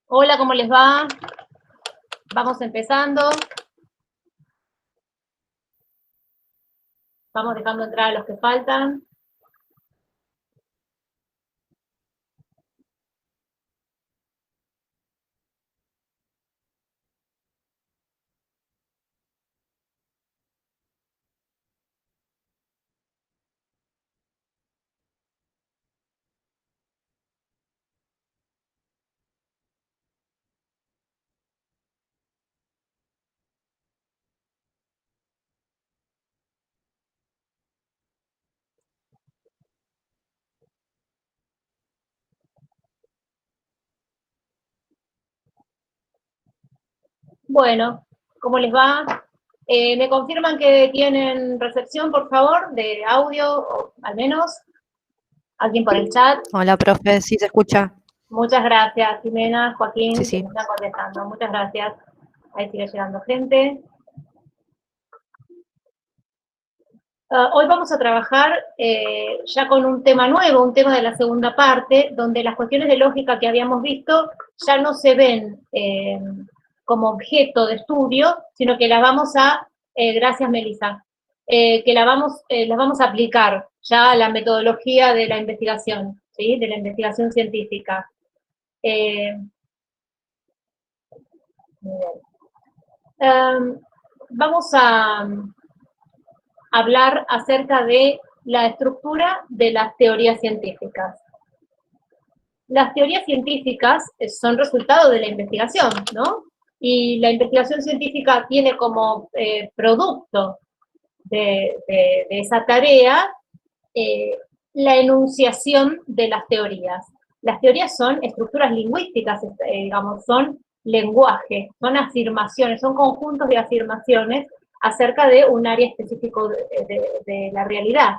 Hola, ¿cómo les va? Vamos empezando. Vamos dejando entrar a los que faltan. Bueno, ¿cómo les va? ¿Me confirman que tienen recepción, por favor, de audio, o al menos? ¿Alguien por el chat? Hola, profe, sí se escucha. Muchas gracias, Jimena, Sí, Joaquín, que me sí. están contestando. Muchas gracias. Ahí sigue llegando gente. Hoy vamos a trabajar ya con un tema nuevo, un tema de la segunda parte, donde las cuestiones de lógica que habíamos visto ya no se ven como objeto de estudio, sino que las vamos a, gracias Melissa, que las vamos a aplicar ya a la metodología de la investigación, ¿sí? De la investigación científica. Muy bien. Vamos a hablar acerca de la estructura de las teorías científicas. Las teorías científicas son resultado de la investigación, ¿no? Y la investigación científica tiene como producto de esa tarea la enunciación de las teorías. Las teorías son estructuras lingüísticas, digamos, son lenguaje, son afirmaciones, son conjuntos de afirmaciones acerca de un área específico de la realidad.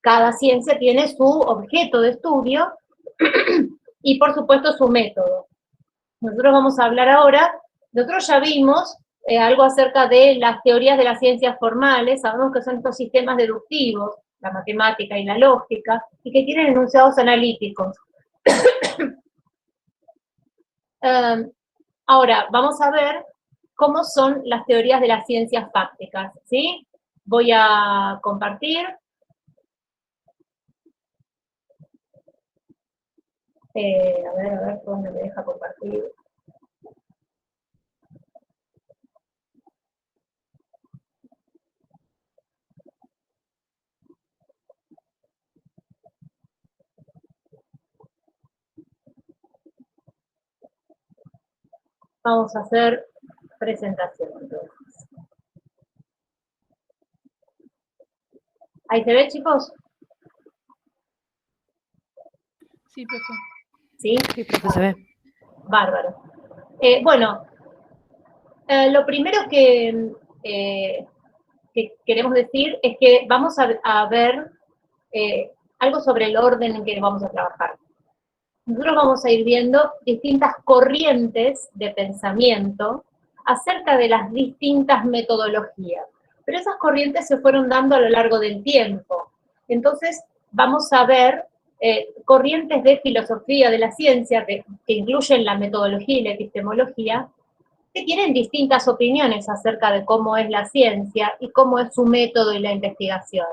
Cada ciencia tiene su objeto de estudio y, por supuesto, su método. Nosotros vamos a hablar ahora, nosotros ya vimos algo acerca de las teorías de las ciencias formales, sabemos que son estos sistemas deductivos, la matemática y la lógica, y que tienen enunciados analíticos. Ahora, vamos a ver cómo son las teorías de las ciencias fácticas, ¿sí? Voy a compartir. A ver, ¿dónde me deja compartir? Vamos a hacer presentación, entonces. ¿Ahí se ve, chicos? Sí, profe. ¿Sí? Sí, profe, se ve. Bárbaro. Bueno, lo primero que queremos decir es que vamos a ver algo sobre el orden en que vamos a trabajar. Nosotros vamos a ir viendo distintas corrientes de pensamiento acerca de las distintas metodologías, pero esas corrientes se fueron dando a lo largo del tiempo. Entonces, vamos a ver corrientes de filosofía de la ciencia que incluyen la metodología y la epistemología, que tienen distintas opiniones acerca de cómo es la ciencia y cómo es su método y la investigación.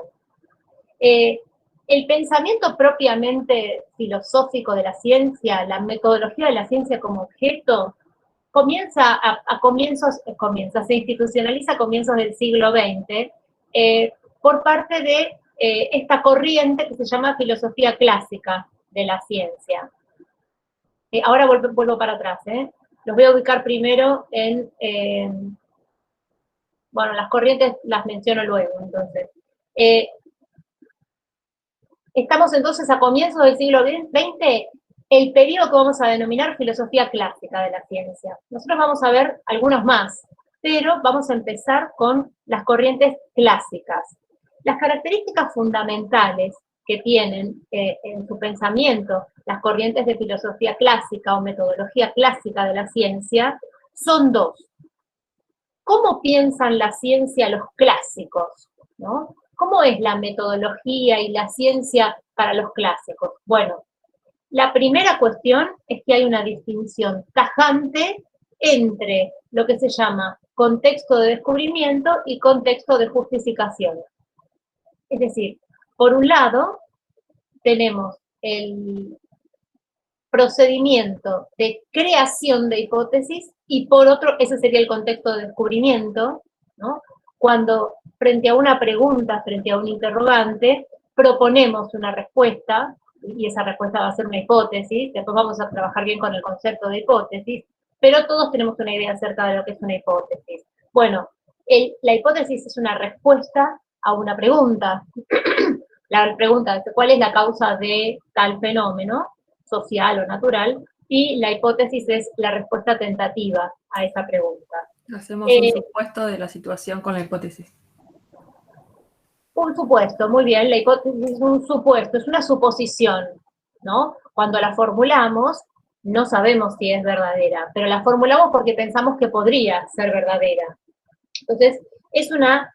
El pensamiento propiamente filosófico de la ciencia, la metodología de la ciencia como objeto, se institucionaliza a comienzos del siglo XX por parte de esta corriente que se llama filosofía clásica de la ciencia. Ahora vuelvo para atrás, los voy a ubicar primero bueno, las corrientes las menciono luego, entonces. Estamos entonces a comienzos del siglo XX, el periodo que vamos a denominar filosofía clásica de la ciencia. Nosotros vamos a ver algunos más, pero vamos a empezar con las corrientes clásicas. Las características fundamentales que tienen en su pensamiento las corrientes de filosofía clásica o metodología clásica de la ciencia son dos. ¿Cómo piensan la ciencia los clásicos? ¿No? ¿Cómo es la metodología y la ciencia para los clásicos? Bueno, La primera cuestión es que hay una distinción tajante entre lo que se llama contexto de descubrimiento y contexto de justificación. Es decir, por un lado, tenemos el procedimiento de creación de hipótesis y por otro, ese sería el contexto de descubrimiento, ¿no? Cuando frente a una pregunta, frente a un interrogante, proponemos una respuesta, y esa respuesta va a ser una hipótesis, después vamos a trabajar bien con el concepto de hipótesis, pero todos tenemos una idea acerca de lo que es una hipótesis. Bueno, la hipótesis es una respuesta a una pregunta. La pregunta es, ¿cuál es la causa de tal fenómeno social o natural? Y la hipótesis es la respuesta tentativa a esa pregunta. Hacemos un supuesto de la situación con la hipótesis. Un supuesto, muy bien, la hipótesis es un supuesto, es una suposición, ¿no? Cuando la formulamos, no sabemos si es verdadera, pero la formulamos porque pensamos que podría ser verdadera. Entonces, es una,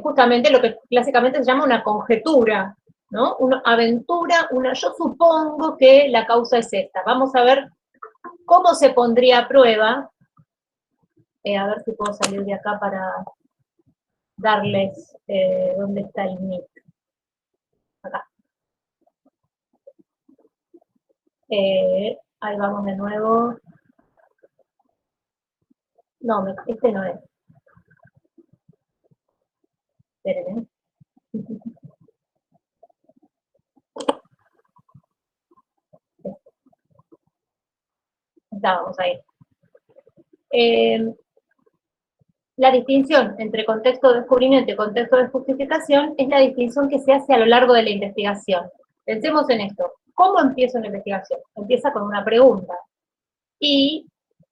justamente lo que clásicamente se llama una conjetura, ¿no? Una aventura, yo supongo que la causa es esta. Vamos a ver cómo se pondría a prueba. A ver si puedo salir de acá para darles, ¿dónde está el mic? Acá. Ahí vamos de nuevo. No, este no es. Esperen, Estábamos ahí. La distinción entre contexto de descubrimiento y contexto de justificación es la distinción que se hace a lo largo de la investigación. Pensemos en esto. ¿Cómo empieza una investigación? Empieza con una pregunta. Y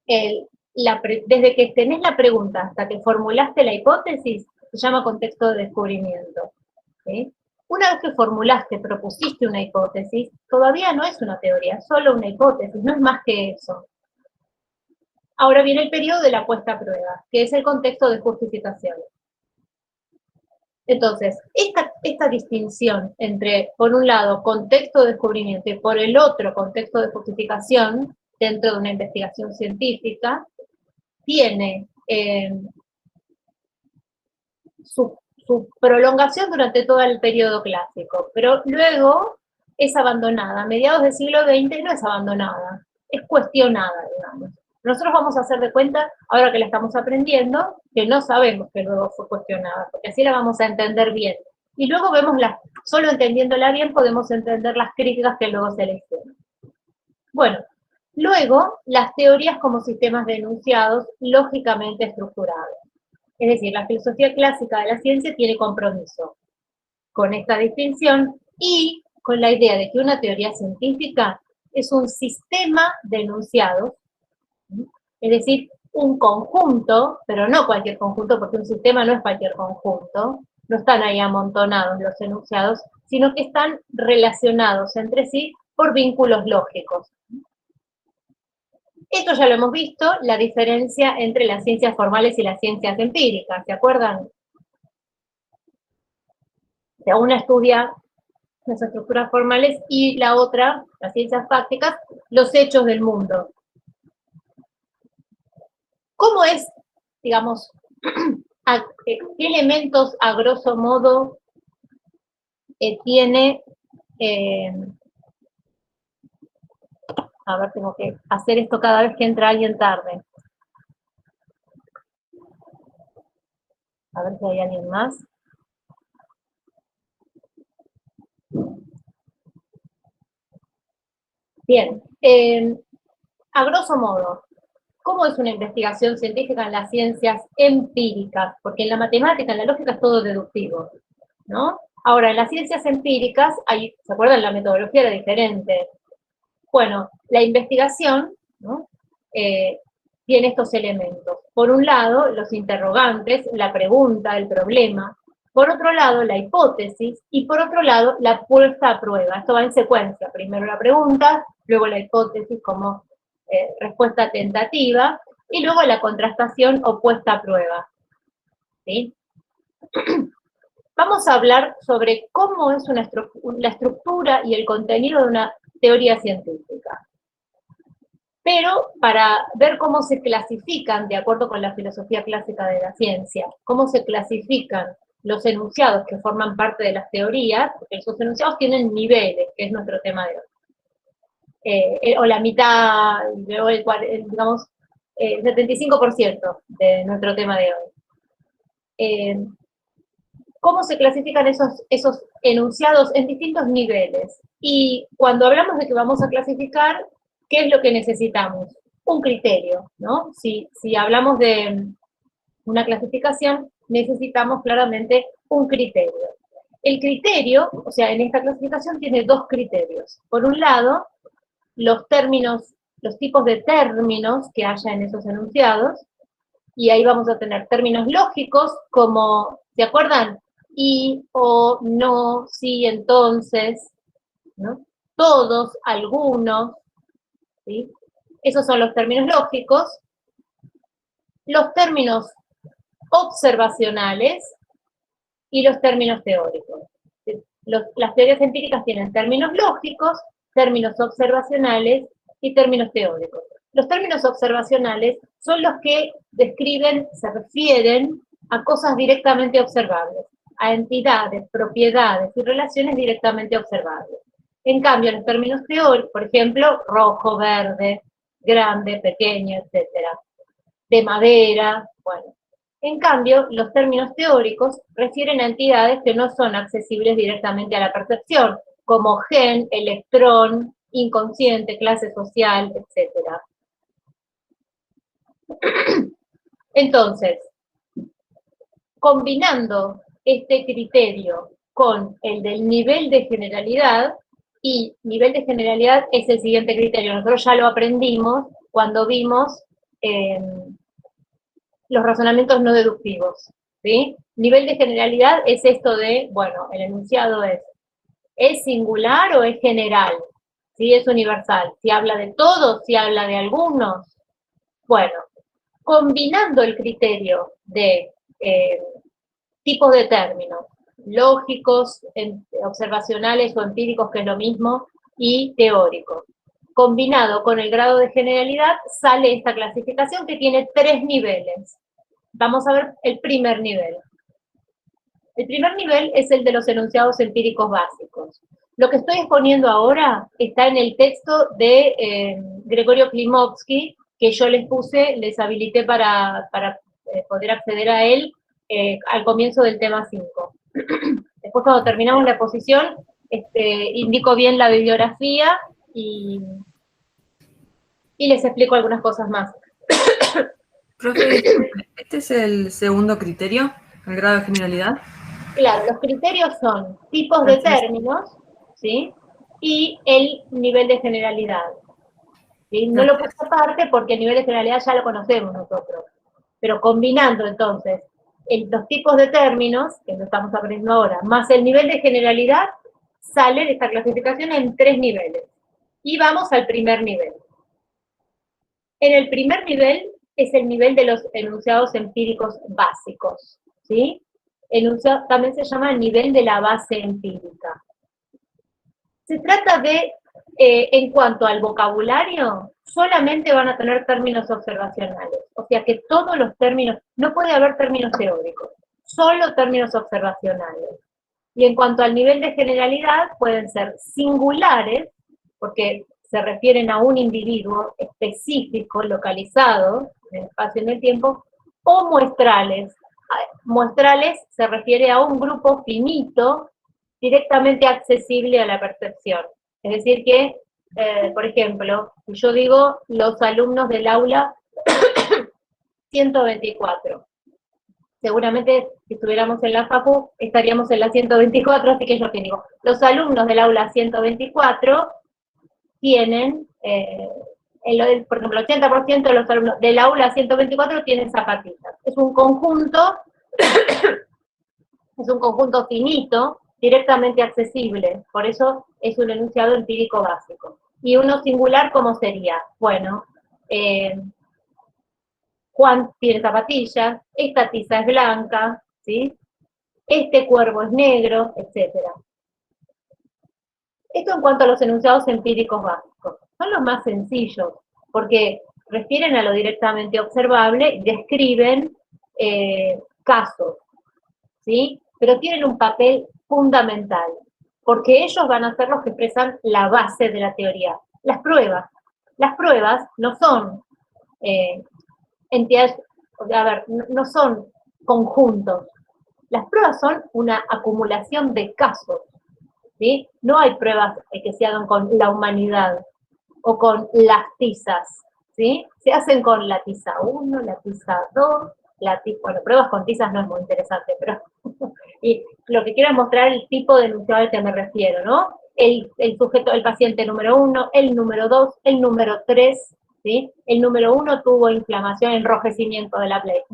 desde que tenés la pregunta hasta que formulaste la hipótesis, se llama contexto de descubrimiento. ¿Sí? Una vez que formulaste, propusiste una hipótesis, todavía no es una teoría, es solo una hipótesis, no es más que eso. Ahora viene el periodo de la puesta a prueba, que es el contexto de justificación. Entonces, esta distinción entre, por un lado, contexto de descubrimiento y por el otro, contexto de justificación, dentro de una investigación científica, tiene su prolongación durante todo el periodo clásico, pero luego es abandonada. A mediados del siglo XX no es abandonada, es cuestionada, digamos. Nosotros vamos a hacer de cuenta, ahora que la estamos aprendiendo, que no sabemos que luego fue cuestionada, porque así la vamos a entender bien. Y luego vemos, solo entendiéndola bien, podemos entender las críticas que luego se le hicieron. Bueno, luego, las teorías como sistemas de enunciados lógicamente estructurados. Es decir, la filosofía clásica de la ciencia tiene compromiso con esta distinción y con la idea de que una teoría científica es un sistema de enunciados, es decir, un conjunto, pero no cualquier conjunto, porque un sistema no es cualquier conjunto, no están ahí amontonados los enunciados, sino que están relacionados entre sí por vínculos lógicos. Esto ya lo hemos visto, la diferencia entre las ciencias formales y las ciencias empíricas, ¿se acuerdan? O sea, una estudia las estructuras formales y la otra, las ciencias fácticas, los hechos del mundo. ¿Cómo es, digamos, qué elementos a grosso modo tiene, a ver, tengo que hacer esto cada vez que entra alguien tarde. A ver si hay alguien más. Bien, a grosso modo, ¿cómo es una investigación científica en las ciencias empíricas? Porque en la matemática, en la lógica es todo deductivo, ¿no? Ahora, en las ciencias empíricas, ¿se acuerdan? La metodología era diferente. Bueno, la investigación, ¿no? Tiene estos elementos. Por un lado, los interrogantes, la pregunta, el problema. Por otro lado, la hipótesis. Y por otro lado, la puesta a prueba. Esto va en secuencia. Primero la pregunta, luego la hipótesis como respuesta tentativa, y luego la contrastación o puesta a prueba. ¿Sí? Vamos a hablar sobre cómo es la estructura y el contenido de una teoría científica. Pero para ver cómo se clasifican, de acuerdo con la filosofía clásica de la ciencia, cómo se clasifican los enunciados que forman parte de las teorías, porque esos enunciados tienen niveles, que es nuestro tema de hoy. O la mitad, digamos, 75% de nuestro tema de hoy. ¿Cómo se clasifican esos enunciados en distintos niveles? Y cuando hablamos de que vamos a clasificar, ¿qué es lo que necesitamos? Un criterio, ¿no? Si hablamos de una clasificación, necesitamos claramente un criterio. El criterio, o sea, en esta clasificación tiene dos criterios. Por un lado, los términos, los tipos de términos que haya en esos enunciados, y ahí vamos a tener términos lógicos como, ¿se acuerdan? Y, o, no, sí, entonces, ¿no? Todos, algunos, ¿sí? Esos son los términos lógicos. Los términos observacionales y los términos teóricos. Las teorías empíricas tienen términos lógicos, términos observacionales y términos teóricos. Los términos observacionales son los que describen, se refieren a cosas directamente observables, a entidades, propiedades y relaciones directamente observables. En cambio, los términos teóricos, por ejemplo, rojo, verde, grande, pequeño, etcétera, de madera, bueno. En cambio, los términos teóricos refieren a entidades que no son accesibles directamente a la percepción, como gen, electrón, inconsciente, clase social, etc. Entonces, combinando este criterio con el del nivel de generalidad, y nivel de generalidad es el siguiente criterio, nosotros ya lo aprendimos cuando vimos los razonamientos no deductivos, ¿sí? Nivel de generalidad es esto de, bueno, el enunciado ¿es singular o es general? ¿Sí? Es universal. Si habla de todos, si habla de algunos. Bueno, combinando el criterio de tipos de términos, lógicos, observacionales o empíricos, que es lo mismo, y teóricos, combinado con el grado de generalidad, sale esta clasificación que tiene 3 niveles. Vamos a ver el primer nivel. El primer nivel es el de los enunciados empíricos básicos. Lo que estoy exponiendo ahora está en el texto de Gregorio Klimovsky, que yo les puse, les habilité para poder acceder a él al comienzo del tema 5. Después, cuando terminamos la exposición, indico bien la bibliografía y les explico algunas cosas más. Profe, ¿este es el segundo criterio, el grado de generalidad? Claro, los criterios son tipos de términos, ¿sí? Y el nivel de generalidad. ¿Sí? No lo puse aparte porque el nivel de generalidad ya lo conocemos nosotros. Pero combinando entonces los tipos de términos, que lo estamos aprendiendo ahora, más el nivel de generalidad, sale de esta clasificación en 3 niveles. Y vamos al primer nivel. En el primer nivel es el nivel de los enunciados empíricos básicos, ¿sí? También se llama el nivel de la base empírica. Se trata de, en cuanto al vocabulario, solamente van a tener términos observacionales. O sea que todos los términos, no puede haber términos teóricos, solo términos observacionales. Y en cuanto al nivel de generalidad, pueden ser singulares, porque se refieren a un individuo específico, localizado, en el espacio y en el tiempo, o muestrales. Muestrales se refiere a un grupo finito, directamente accesible a la percepción. Es decir que, por ejemplo, si yo digo los alumnos del aula 124, seguramente si estuviéramos en la facu estaríamos en la 124, así que yo te digo, los alumnos del aula 124 tienen, por ejemplo, el 80% de los alumnos del aula 124 tienen zapatillas. Es un conjunto finito, directamente accesible, por eso es un enunciado empírico básico. Y uno singular, ¿cómo sería? Bueno, Juan tiene zapatillas, esta tiza es blanca, ¿sí? Este cuervo es negro, etc. Esto en cuanto a los enunciados empíricos básicos. Son los más sencillos, porque refieren a lo directamente observable y describen casos, ¿sí? Pero tienen un papel fundamental, porque ellos van a ser los que expresan la base de la teoría. Las pruebas no son entidades, a ver, no son conjuntos. Las pruebas son una acumulación de casos, ¿sí? No hay pruebas que se hagan con la humanidad o con las tizas, ¿sí? Se hacen con la tiza 1, la tiza 2, bueno, pruebas con tizas no es muy interesante, pero y lo que quiero es mostrar el tipo de enunciado al que me refiero, ¿no? El sujeto, el paciente número 1, el número 2, el número 3, ¿sí? El número 1 tuvo inflamación, enrojecimiento de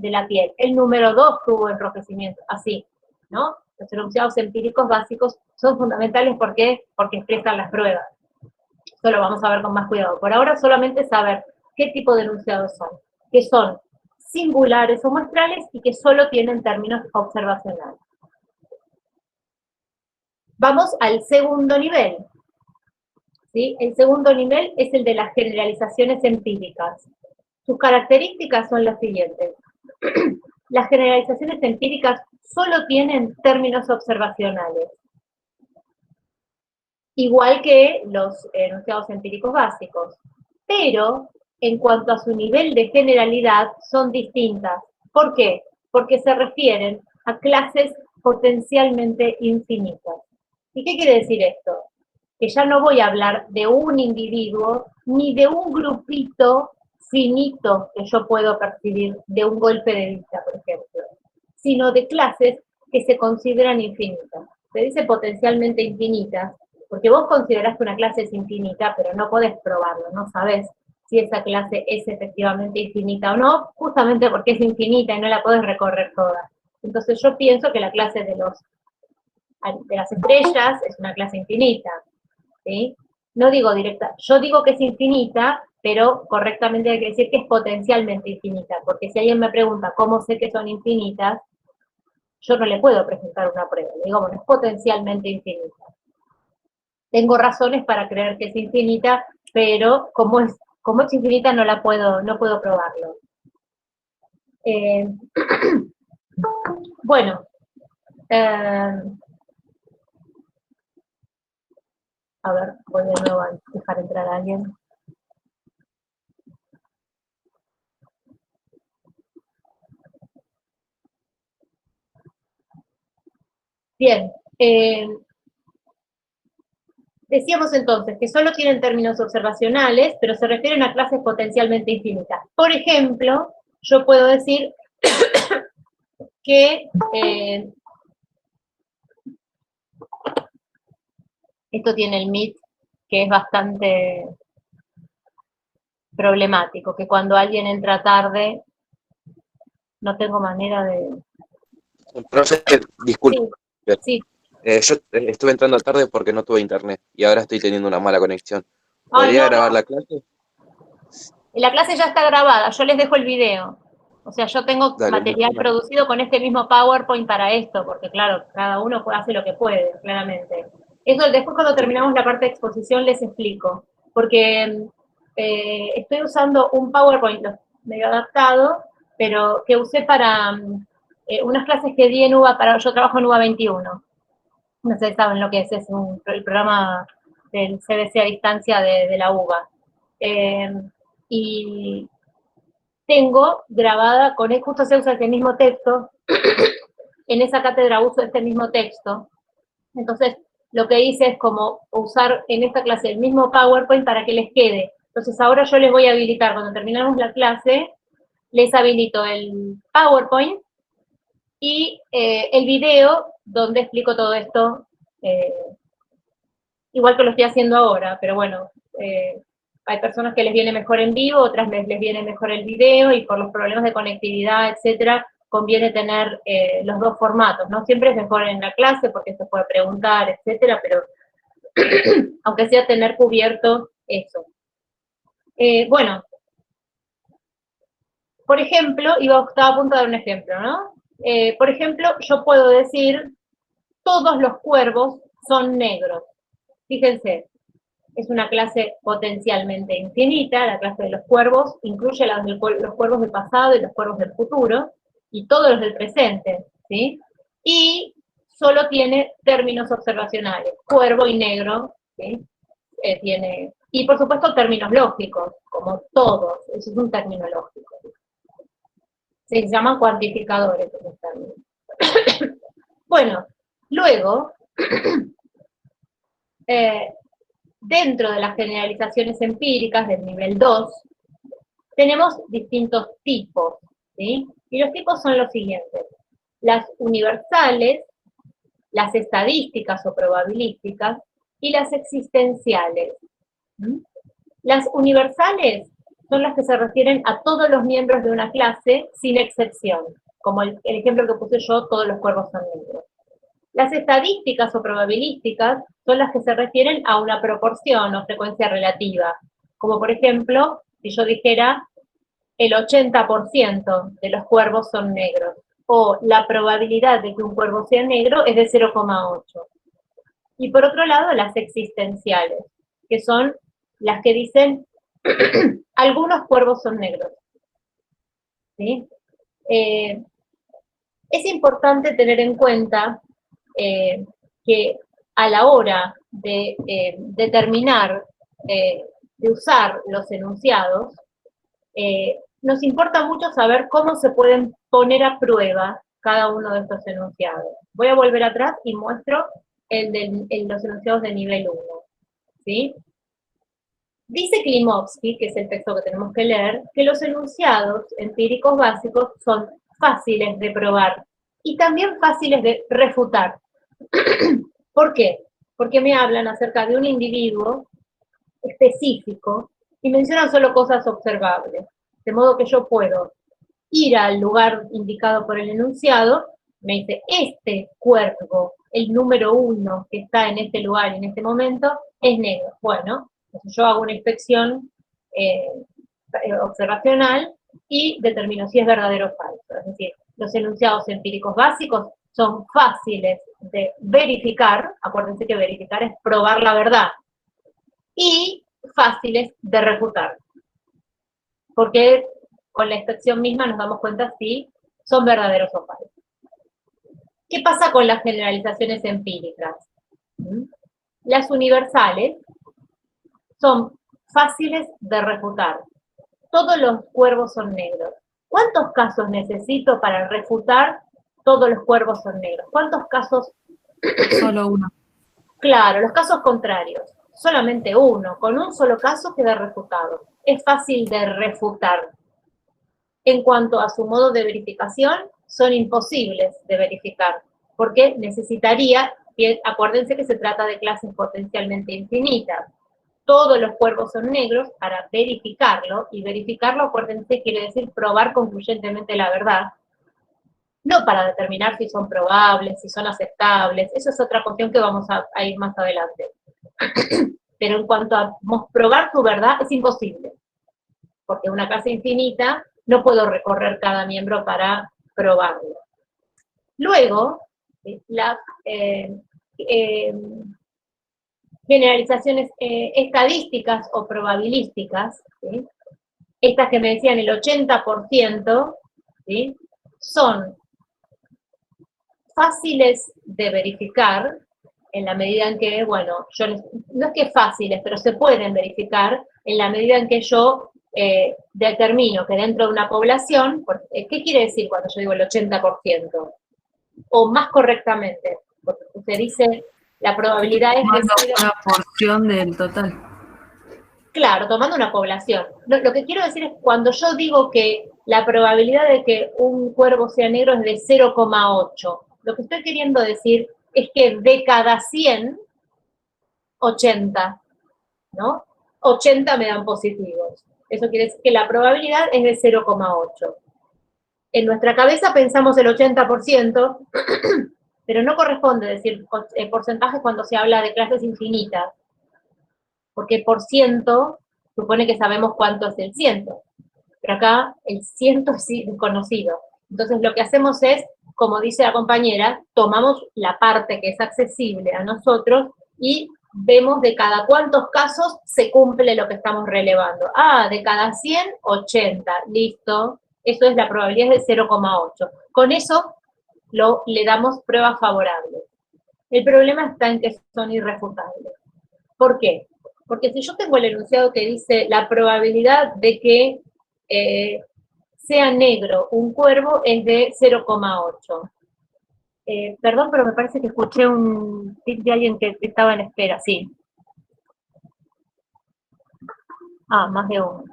la piel, el número 2 tuvo enrojecimiento, así, ¿no? Los enunciados empíricos básicos son fundamentales porque expresan las pruebas. Esto lo vamos a ver con más cuidado. Por ahora solamente saber qué tipo de enunciados son, que son singulares o muestrales y que solo tienen términos observacionales. Vamos al segundo nivel, ¿sí? El segundo nivel es el de las generalizaciones empíricas. Sus características son las siguientes. Las generalizaciones empíricas solo tienen términos observacionales, igual que los enunciados empíricos básicos, pero en cuanto a su nivel de generalidad son distintas. ¿Por qué? Porque se refieren a clases potencialmente infinitas. ¿Y qué quiere decir esto? Que ya no voy a hablar de un individuo ni de un grupito finito que yo puedo percibir de un golpe de vista, por ejemplo, sino de clases que se consideran infinitas. Se dice potencialmente infinitas, porque vos considerás que una clase es infinita, pero no podés probarlo, no sabés si esa clase es efectivamente infinita o no, justamente porque es infinita y no la podés recorrer toda. Entonces yo pienso que la clase de las estrellas es una clase infinita, ¿sí? No digo directa, yo digo que es infinita, pero correctamente hay que decir que es potencialmente infinita, porque si alguien me pregunta cómo sé que son infinitas, yo no le puedo presentar una prueba, le digo, bueno, es potencialmente infinita. Tengo razones para creer que es infinita, pero como es infinita no puedo probarlo. Bueno, a ver, voy de nuevo a dejar entrar a alguien. Bien, decíamos entonces que solo tienen términos observacionales, pero se refieren a clases potencialmente infinitas. Por ejemplo, yo puedo decir que esto tiene el MIT, que es bastante problemático, que cuando alguien entra tarde, no tengo manera de... Profe, disculpe. Sí. Yo estuve entrando tarde porque no tuve internet y ahora estoy teniendo una mala conexión. Ay, ¿Podría no, grabar la clase? La clase ya está grabada, yo les dejo el video. O sea, yo tengo material producido con este mismo PowerPoint para esto, porque claro, cada uno hace lo que puede, claramente. Eso después cuando terminamos la parte de exposición les explico, porque estoy usando un PowerPoint medio adaptado, pero que usé para unas clases que di en UBA, yo trabajo en UBA 21. No sé si saben lo que es el programa del CBC a distancia de la UBA. Y tengo grabada, justo se usa este mismo texto, en esa cátedra uso este mismo texto, entonces lo que hice es como usar en esta clase el mismo PowerPoint para que les quede. Entonces ahora yo les voy a habilitar, cuando terminamos la clase, les habilito el PowerPoint y el video donde explico todo esto, igual que lo estoy haciendo ahora, pero bueno, hay personas que les viene mejor en vivo, otras les viene mejor el video, y por los problemas de conectividad, etcétera, conviene tener los dos formatos, ¿no? Siempre es mejor en la clase porque se puede preguntar, etcétera, pero aunque sea tener cubierto eso. Bueno, por ejemplo, estaba a punto de dar un ejemplo, ¿no? Por ejemplo, yo puedo decir, todos los cuervos son negros. Fíjense, es una clase potencialmente infinita, la clase de los cuervos, incluye los cuervos del pasado y los cuervos del futuro, y todos los del presente, ¿sí? Y solo tiene términos observacionales, cuervo y negro, ¿sí? Y por supuesto términos lógicos, como todos, eso es un término lógico. Se llaman cuantificadores esos términos. Bueno, luego, dentro de las generalizaciones empíricas del nivel 2, tenemos distintos tipos, ¿sí? Y los tipos son los siguientes. Las universales, las estadísticas o probabilísticas, y las existenciales. Las universales son las que se refieren a todos los miembros de una clase, sin excepción. Como el ejemplo que puse yo, todos los cuervos son negros. Las estadísticas o probabilísticas son las que se refieren a una proporción o frecuencia relativa. Como por ejemplo, si yo dijera el 80% de los cuervos son negros, o la probabilidad de que un cuervo sea negro es de 0,8. Y por otro lado, las existenciales, que son las que dicen algunos cuervos son negros. ¿Sí? Es importante tener en cuenta que a la hora de determinar, de usar los enunciados, nos importa mucho saber cómo se pueden poner a prueba cada uno de estos enunciados. Voy a volver atrás y muestro los enunciados de nivel 1. ¿Sí? Dice Klimovsky, que es el texto que tenemos que leer, que los enunciados empíricos básicos son fáciles de probar y también fáciles de refutar. ¿Por qué? Porque me hablan acerca de un individuo específico y mencionan solo cosas observables. De modo que yo puedo ir al lugar indicado por el enunciado, me dice, este cuervo, el número 1 que está en este lugar en este momento, es negro. Bueno, entonces yo hago una inspección observacional y determino si es verdadero o falso. Es decir, los enunciados empíricos básicos son fáciles de verificar, acuérdense que verificar es probar la verdad, y fáciles de refutar. Porque con la inspección misma nos damos cuenta si son verdaderos o falsos. ¿Qué pasa con las generalizaciones empíricas? Las universales son fáciles de refutar. Todos los cuervos son negros. ¿Cuántos casos necesito para refutar todos los cuervos son negros? ¿Cuántos casos? Solo uno. Claro, los casos contrarios. Solamente uno. Con un solo caso queda refutado. Es fácil de refutar. En cuanto a su modo de verificación, son imposibles de verificar, porque necesitaría, acuérdense que se trata de clases potencialmente infinitas. Todos los cuervos son negros para verificarlo, y verificarlo, acuérdense, quiere decir probar concluyentemente la verdad, no para determinar si son probables, si son aceptables, eso es otra cuestión que vamos a ir más adelante. Pero en cuanto a probar tu verdad, es imposible, porque una clase infinita no puedo recorrer cada miembro para probarlo. Luego, las generalizaciones estadísticas o probabilísticas, ¿sí? Estas que me decían el 80%, ¿sí? Son fáciles de verificar en la medida en que, bueno, no es que fáciles, pero se pueden verificar en la medida en que yo determino que dentro de una población, ¿qué quiere decir cuando yo digo el 80%? O más correctamente, porque usted dice, la probabilidad es que una porción del total. Claro, tomando una población. Lo que quiero decir es, cuando yo digo que la probabilidad de que un cuervo sea negro es de 0,8, lo que estoy queriendo decir es que de cada 100, 80, ¿no? 80 me dan positivos. Eso quiere decir que la probabilidad es de 0,8. En nuestra cabeza pensamos el 80%, pero no corresponde decir porcentaje cuando se habla de clases infinitas, porque por ciento supone que sabemos cuánto es el ciento, pero acá el ciento es desconocido. Entonces lo que hacemos es, como dice la compañera, tomamos la parte que es accesible a nosotros y vemos de cada cuántos casos se cumple lo que estamos relevando. Ah, de cada 100, 80, listo. Eso es la probabilidad de 0,8. Con eso le damos pruebas favorables. El problema está en que son irrefutables. ¿Por qué? Porque si yo tengo el enunciado que dice la probabilidad de que sea negro un cuervo es de 0,8. Perdón, pero me parece que escuché un tip de alguien que estaba en espera, sí. Ah, más de uno.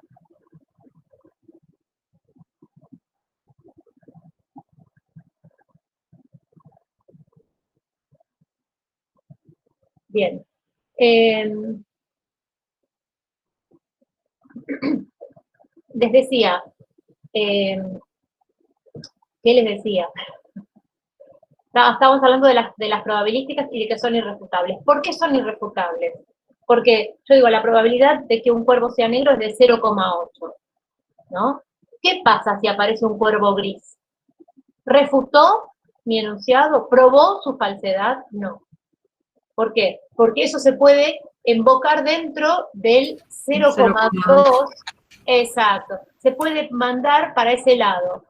Bien. Les decía, ¿qué les decía? Estábamos hablando de las probabilísticas y de que son irrefutables. ¿Por qué son irrefutables? Porque, yo digo, la probabilidad de que un cuervo sea negro es de 0,8, ¿no? ¿Qué pasa si aparece un cuervo gris? ¿Refutó mi enunciado? ¿Probó su falsedad? No. ¿Por qué? Porque eso se puede embocar dentro del 0,2. Exacto. Se puede mandar para ese lado.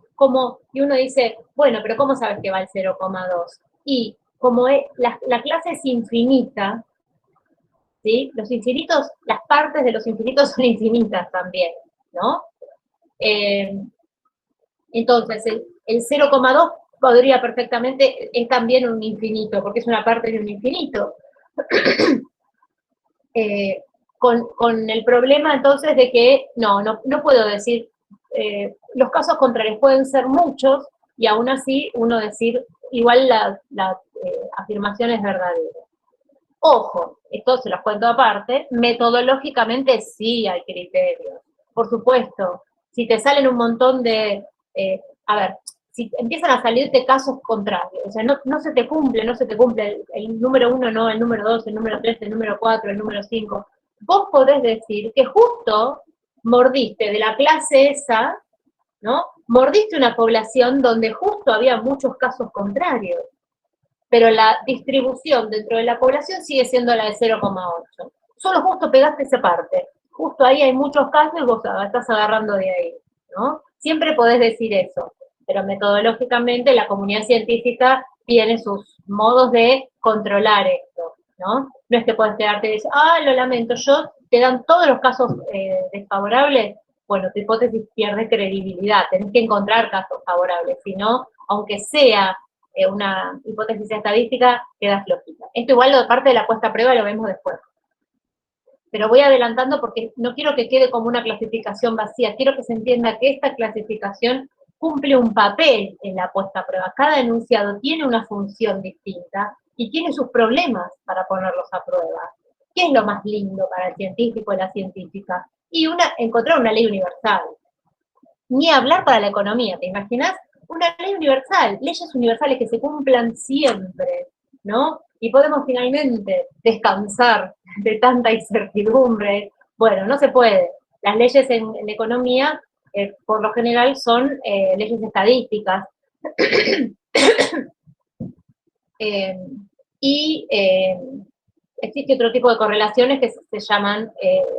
Y uno dice, bueno, pero ¿cómo sabes que va el 0,2? Y como la clase es infinita, ¿sí? Los infinitos, las partes de los infinitos son infinitas también, ¿no? Entonces, el 0,2 podría perfectamente, es también un infinito, porque es una parte de un infinito. Con el problema entonces de que no puedo decir, los casos contrarios pueden ser muchos, y aún así uno decir, igual la afirmación es verdadera. Ojo, esto se los cuento aparte, metodológicamente sí hay criterios, por supuesto. Si te salen un montón de, si empiezan a salirte casos contrarios, o sea, no se te cumple el número 1 no, el número 2, el número 3, el número 4, el número 5, vos podés decir que justo mordiste de la clase esa, ¿no? Mordiste una población donde justo había muchos casos contrarios, pero la distribución dentro de la población sigue siendo la de 0,8. Solo justo pegaste esa parte. Justo ahí hay muchos casos y vos estás agarrando de ahí, ¿no? Siempre podés decir eso, pero metodológicamente la comunidad científica tiene sus modos de controlar esto, ¿no? No es que puedes quedarte y decir, lo lamento, te dan todos los casos desfavorables, bueno, tu hipótesis pierde credibilidad, tenés que encontrar casos favorables, si no, aunque sea una hipótesis estadística, queda flojita. Esto igual de parte de la puesta a prueba lo vemos después. Pero voy adelantando porque no quiero que quede como una clasificación vacía, quiero que se entienda que esta clasificación cumple un papel en la puesta a prueba. Cada enunciado tiene una función distinta y tiene sus problemas para ponerlos a prueba. ¿Qué es lo más lindo para el científico y la científica? Y encontrar una ley universal. Ni hablar para la economía, ¿te imaginas? Una ley universal, leyes universales que se cumplan siempre, ¿no? Y podemos finalmente descansar de tanta incertidumbre. Bueno, no se puede. Las leyes en economía, por lo general, son leyes estadísticas. Existe otro tipo de correlaciones que se llaman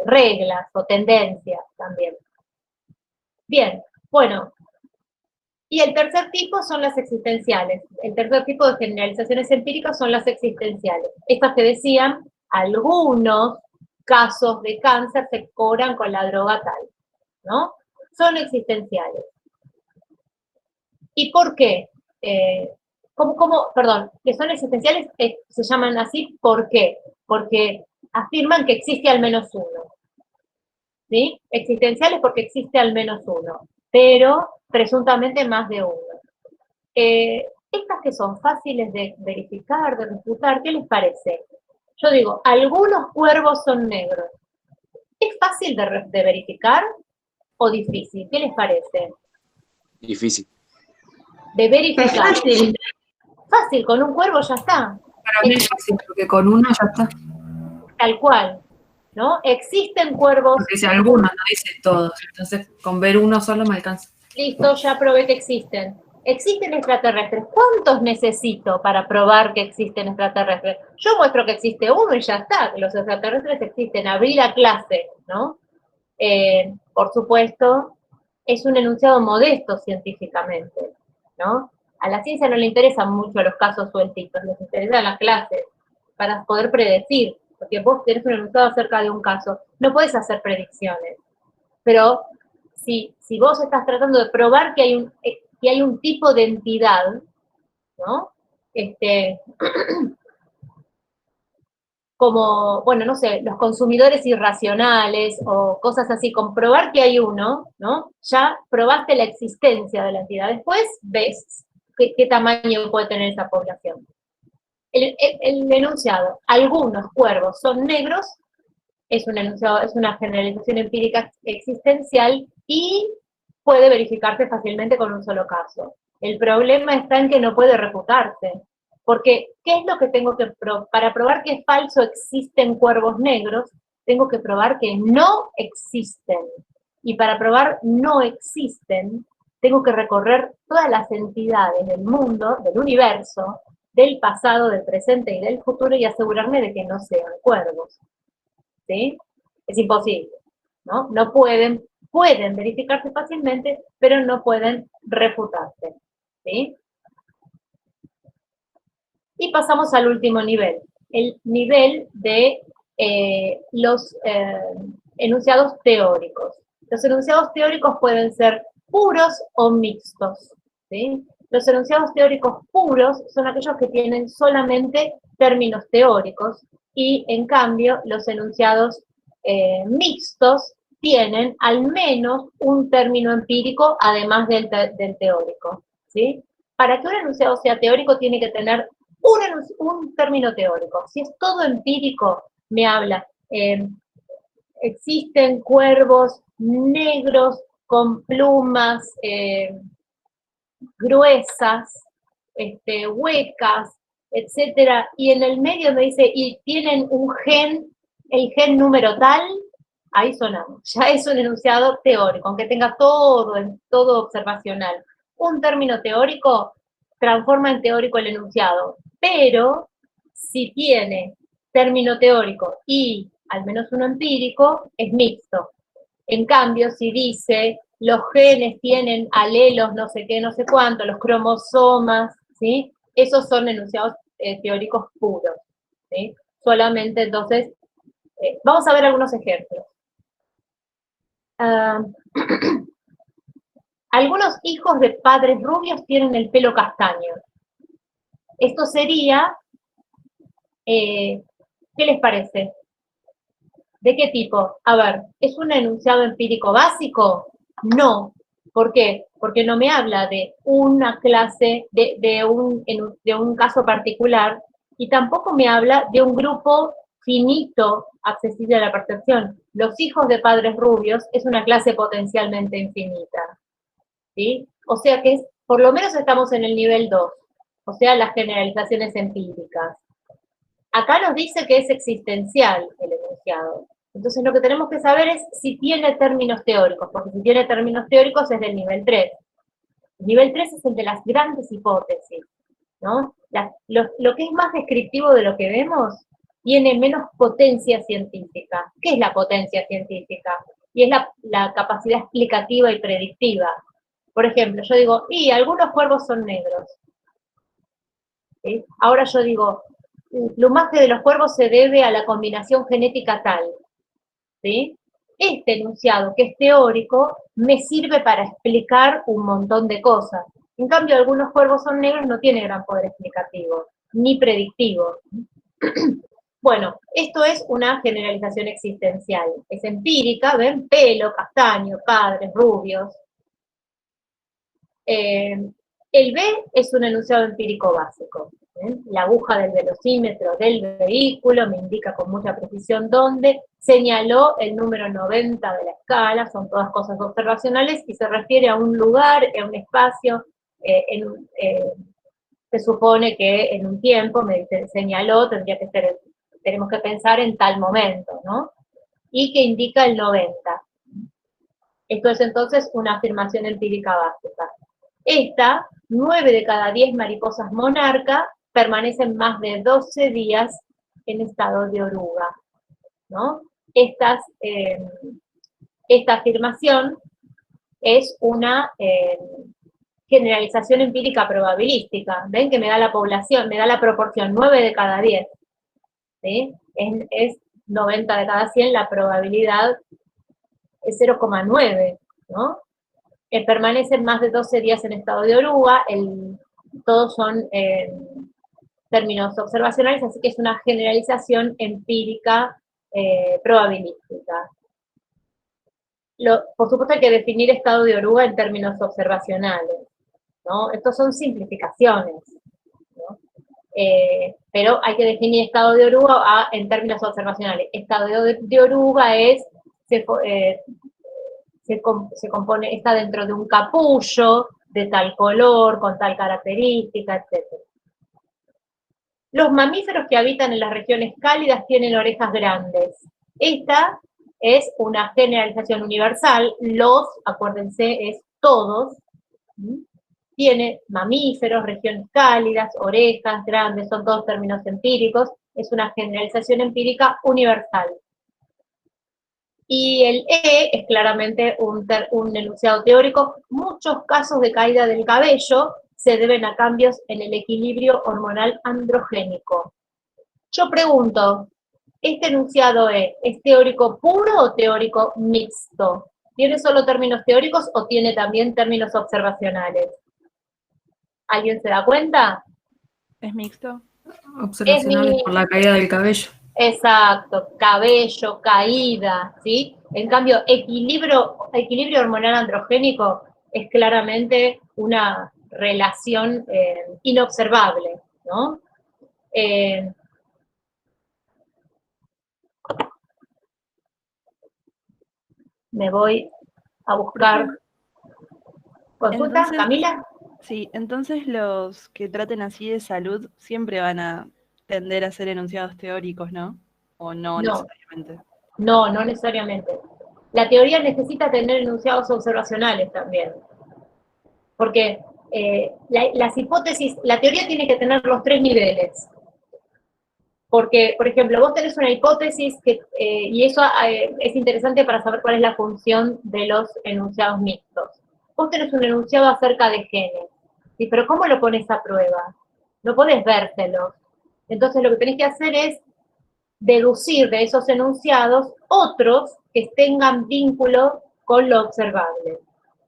reglas o tendencias también. Bien, bueno. Y el tercer tipo son las existenciales. El tercer tipo de generalizaciones empíricas son las existenciales. Estas que decían, algunos casos de cáncer se curan con la droga tal, ¿no? Son existenciales. ¿Y por qué? Perdón, que son existenciales, se llaman así, ¿por qué? Porque afirman que existe al menos uno. ¿Sí? Existenciales porque existe al menos uno, pero presuntamente más de uno. Estas que son fáciles de verificar, de refutar, ¿qué les parece? Yo digo, algunos cuervos son negros. ¿Es fácil de verificar o difícil? ¿Qué les parece? Difícil. De verificar. Es fácil. Fácil, con un cuervo ya está. Para mí es fácil, porque con uno ya está. Tal cual, ¿no? Existen cuervos. Porque dice algunos, no dice todos. Entonces, con ver uno solo me alcanza. Listo, ya probé que existen. ¿existen extraterrestres? ¿Cuántos necesito para probar que existen extraterrestres? Yo muestro que existe uno y ya está, que los extraterrestres existen, abrí la clase, ¿no? Por supuesto, es un enunciado modesto científicamente, ¿no? A la ciencia no le interesan mucho los casos sueltitos, les interesan las clases para poder predecir, porque vos tenés un enunciado acerca de un caso, no podés hacer predicciones, pero si vos estás tratando de probar que hay un tipo de entidad, ¿no? Como, bueno, no sé, los consumidores irracionales o cosas así, comprobar que hay uno, ¿no? Ya probaste la existencia de la entidad. Después ves qué tamaño puede tener esa población. El enunciado, algunos cuervos son negros, es un enunciado, es una generalización empírica existencial y puede verificarse fácilmente con un solo caso. El problema está en que no puede refutarse. Porque, ¿qué es lo que tengo que probar? Para probar que es falso existen cuervos negros, tengo que probar que no existen. Y para probar no existen, tengo que recorrer todas las entidades del mundo, del universo, del pasado, del presente y del futuro y asegurarme de que no sean cuervos. ¿Sí? Es imposible, ¿no? No pueden verificarse fácilmente, pero no pueden refutarse. ¿Sí? Y pasamos al último nivel, el nivel de los enunciados teóricos. Los enunciados teóricos pueden ser puros o mixtos, ¿sí? Los enunciados teóricos puros son aquellos que tienen solamente términos teóricos y, en cambio, los enunciados mixtos tienen al menos un término empírico además del teórico, ¿sí? Para que un enunciado sea teórico tiene que tener un término teórico. Si es todo empírico, me habla, existen cuervos negros con plumas gruesas, huecas, etcétera, y en el medio me dice, y tienen un gen, el gen número tal, ahí sonamos. Ya es un enunciado teórico, aunque tenga todo observacional. Un término teórico transforma en teórico el enunciado, pero si tiene término teórico y al menos uno empírico, es mixto. En cambio, si dice los genes tienen alelos no sé qué, no sé cuánto, los cromosomas, ¿sí? Esos son enunciados teóricos puros, ¿sí? Solamente entonces, vamos a ver algunos ejemplos. Algunos hijos de padres rubios tienen el pelo castaño. Esto sería, ¿qué les parece? ¿De qué tipo? A ver, ¿es un enunciado empírico básico? No. ¿Por qué? Porque no me habla de una clase, de un caso particular, y tampoco me habla de un grupo finito accesible a la percepción. Los hijos de padres rubios es una clase potencialmente infinita, ¿sí? O sea que por lo menos estamos en el nivel 2, o sea, las generalizaciones empíricas. Acá nos dice que es existencial el enunciado. Entonces lo que tenemos que saber es si tiene términos teóricos, porque si tiene términos teóricos es del nivel 3. El nivel 3 es el de las grandes hipótesis, ¿no? Lo que es más descriptivo de lo que vemos tiene menos potencia científica. ¿Qué es la potencia científica? Y es la capacidad explicativa y predictiva. Por ejemplo, yo digo, y algunos cuervos son negros. ¿Sí? Ahora yo digo, el plumaje de los cuervos se debe a la combinación genética tal, ¿sí? Este enunciado, que es teórico, me sirve para explicar un montón de cosas. En cambio, algunos cuervos son negros, no tiene gran poder explicativo, ni predictivo. Bueno, esto es una generalización existencial. Es empírica, ven, pelo, castaño, padres, rubios. El B es un enunciado empírico básico. La aguja del velocímetro del vehículo me indica con mucha precisión dónde, señaló el número 90 de la escala, son todas cosas observacionales y se refiere a un lugar, a un espacio, se supone que en un tiempo, me señaló, tendría que ser, tenemos que pensar en tal momento, ¿no? Y que indica el 90. Esto es entonces una afirmación empírica básica. Esta 9 de cada 10 mariposas monarca permanecen más de 12 días en estado de oruga, ¿no? Esta afirmación es una generalización empírica probabilística. ¿Ven que me da la población, me da la proporción 9 de cada 10? ¿Sí? Es 90 de cada 100, la probabilidad es 0,9, ¿no? Permanecen más de 12 días en estado de oruga, todos son términos observacionales, así que es una generalización empírica probabilística. Por supuesto hay que definir estado de oruga en términos observacionales, ¿no? Estos son simplificaciones, ¿no? Pero hay que definir estado de oruga en términos observacionales. Estado de oruga se compone, está dentro de un capullo de tal color, con tal característica, etc. Los mamíferos que habitan en las regiones cálidas tienen orejas grandes. Esta es una generalización universal. Acuérdense, es todos. Tiene mamíferos, regiones cálidas, orejas grandes, son todos términos empíricos. Es una generalización empírica universal. Y el E es claramente un enunciado teórico. Muchos casos de caída del cabello se deben a cambios en el equilibrio hormonal androgénico. Yo pregunto, ¿este enunciado E es teórico puro o teórico mixto? ¿Tiene solo términos teóricos o tiene también términos observacionales? ¿Alguien se da cuenta? ¿Es mixto? Observacionales por la caída del cabello. Exacto, cabello, caída, ¿sí? En cambio, equilibrio hormonal androgénico es claramente una relación inobservable, ¿no? Me voy a buscar. ¿Consulta, Entonces, Camila? sí, entonces los que traten así de salud siempre van a tender a ser enunciados teóricos, ¿no? ¿O no No, necesariamente? no necesariamente. La teoría necesita tener enunciados observacionales también. Porque las hipótesis, la teoría tiene que tener los 3 niveles. Porque, por ejemplo, vos tenés una hipótesis y eso es interesante para saber cuál es la función de los enunciados mixtos. Vos tenés un enunciado acerca de genes, ¿sí? Pero ¿cómo lo pones a prueba? No podés vérselos. Entonces lo que tenés que hacer es deducir de esos enunciados otros que tengan vínculo con lo observable,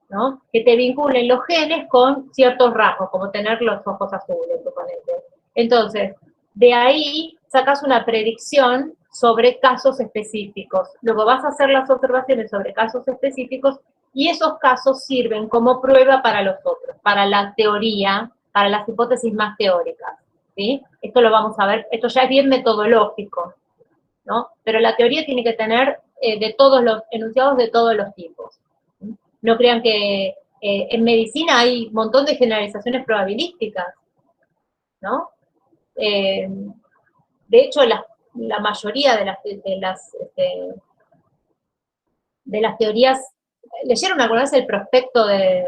¿no? Que te vinculen los genes con ciertos rasgos, como tener los ojos azules, suponete. Entonces, de ahí sacas una predicción sobre casos específicos. Luego vas a hacer las observaciones sobre casos específicos y esos casos sirven como prueba para los otros, para la teoría, para las hipótesis más teóricas, ¿sí? Esto lo vamos a ver, esto ya es bien metodológico, ¿no? Pero la teoría tiene que tener de todos los enunciados de todos los tipos. No crean que en medicina hay un montón de generalizaciones probabilísticas, ¿no? De hecho, la mayoría de las teorías, ¿leyeron alguna vez el prospecto de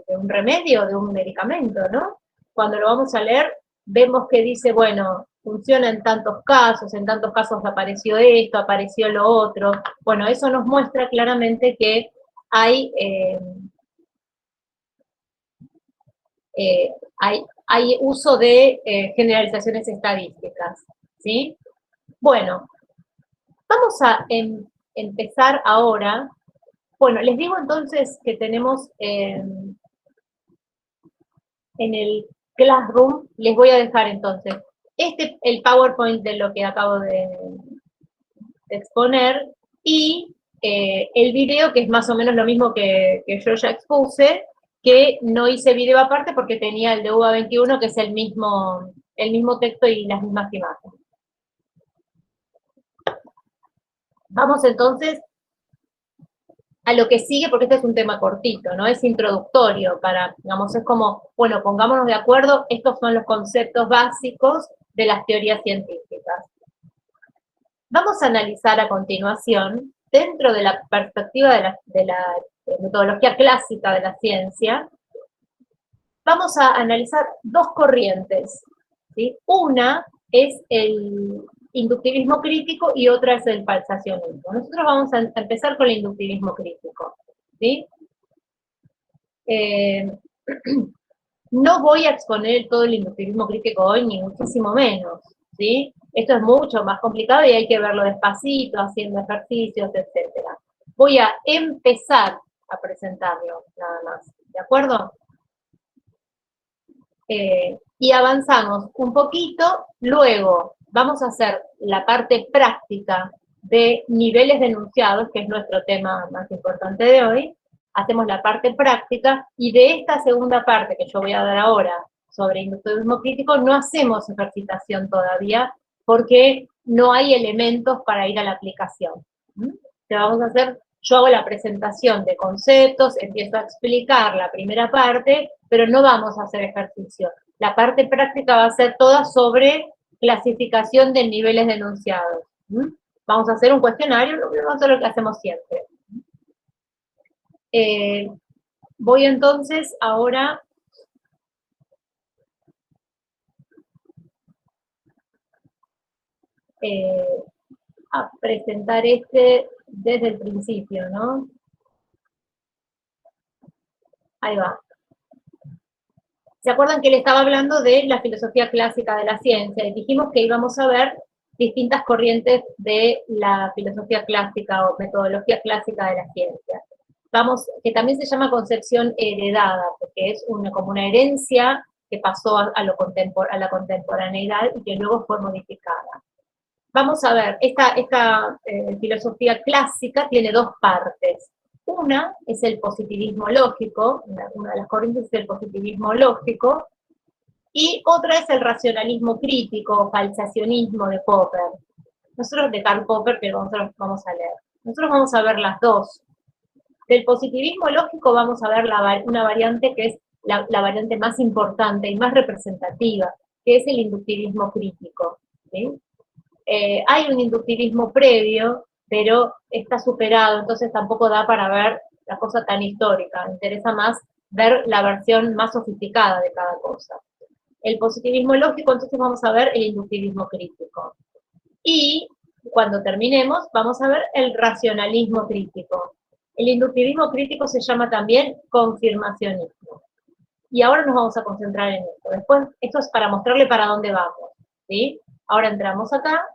un remedio, de un medicamento, no? Cuando lo vamos a leer, vemos que dice, bueno, funciona en tantos casos apareció esto, apareció lo otro. Bueno, eso nos muestra claramente que hay uso de generalizaciones estadísticas, ¿sí? Bueno, vamos a empezar ahora. Bueno, les digo entonces que tenemos en el Classroom, les voy a dejar entonces el PowerPoint de lo que acabo de exponer y el video, que es más o menos lo mismo que yo ya expuse, que no hice video aparte porque tenía el de UBA 21, que es el mismo texto y las mismas imágenes. Vamos entonces a lo que sigue, porque este es un tema cortito, ¿no? Es introductorio digamos, es como, bueno, pongámonos de acuerdo, estos son los conceptos básicos de las teorías científicas. Vamos a analizar a continuación, dentro de la perspectiva de la metodología clásica de la ciencia, vamos a analizar dos corrientes, ¿sí? Una es el inductivismo crítico y otra es el falsacionismo. Nosotros vamos a empezar con el inductivismo crítico, ¿sí? No voy a exponer todo el inductivismo crítico hoy, ni muchísimo menos, ¿sí? Esto es mucho más complicado y hay que verlo despacito, haciendo ejercicios, etc. Voy a empezar a presentarlo, nada más, ¿de acuerdo? Y avanzamos un poquito, luego vamos a hacer la parte práctica de niveles de enunciados, que es nuestro tema más importante de hoy. Hacemos la parte práctica, y de esta segunda parte que yo voy a dar ahora sobre inductivismo crítico, no hacemos ejercitación todavía, porque no hay elementos para ir a la aplicación. ¿Qué vamos a hacer? Yo hago la presentación de conceptos, empiezo a explicar la primera parte, pero no vamos a hacer ejercicio. La parte práctica va a ser toda sobre clasificación de niveles de enunciados. Vamos a hacer un cuestionario, vamos a hacer lo que hacemos siempre. Voy entonces ahora a presentar desde el principio, ¿no? Ahí va. ¿Se acuerdan que le estaba hablando de la filosofía clásica de la ciencia? Y dijimos que íbamos a ver distintas corrientes de la filosofía clásica o metodología clásica de la ciencia. Que también se llama concepción heredada, porque es como una herencia que pasó a la contemporaneidad y que luego fue modificada. Vamos a ver, esta filosofía clásica tiene dos partes. Una es el positivismo lógico, una de las corrientes es el positivismo lógico, y otra es el racionalismo crítico, o falsacionismo de Popper. Nosotros, de Karl Popper, que nosotros vamos a leer. Nosotros vamos a ver las dos. Del positivismo lógico vamos a ver una variante que es la variante más importante y más representativa, que es el inductivismo crítico, ¿sí? Hay un inductivismo previo, pero está superado, entonces tampoco da para ver la cosa tan histórica. Me interesa más ver la versión más sofisticada de cada cosa. El positivismo lógico, entonces vamos a ver el inductivismo crítico. Y cuando terminemos, vamos a ver el racionalismo crítico. El inductivismo crítico se llama también confirmacionismo. Y ahora nos vamos a concentrar en esto. Después, esto es para mostrarle para dónde vamos, ¿sí? Ahora entramos acá,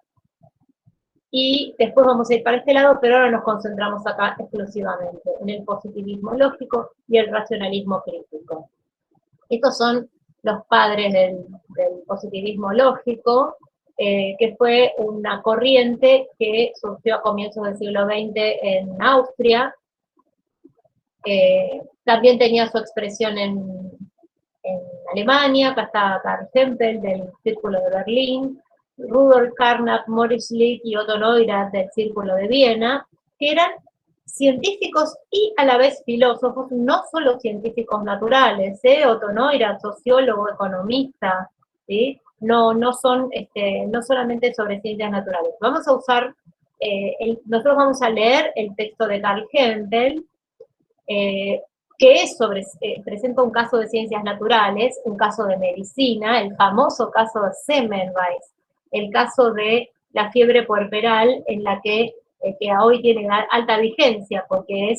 y después vamos a ir para este lado, pero ahora nos concentramos acá exclusivamente, en el positivismo lógico y el racionalismo crítico. Estos son los padres del positivismo lógico, que fue una corriente que surgió a comienzos del siglo XX en Austria. También tenía su expresión en Alemania. Acá está Karl Hempel del Círculo de Berlín, Rudolf Carnap, Maurice Lick y Otto Neurath del Círculo de Viena, que eran científicos y a la vez filósofos, no solo científicos naturales, Otto Neurath, sociólogo, economista, ¿sí? No solamente sobre ciencias naturales. Vamos a usar, nosotros vamos a leer el texto de Karl Hempel, que es presenta un caso de ciencias naturales, un caso de medicina, el famoso caso de Semmelweis, el caso de la fiebre puerperal, en la que hoy tiene alta vigencia, porque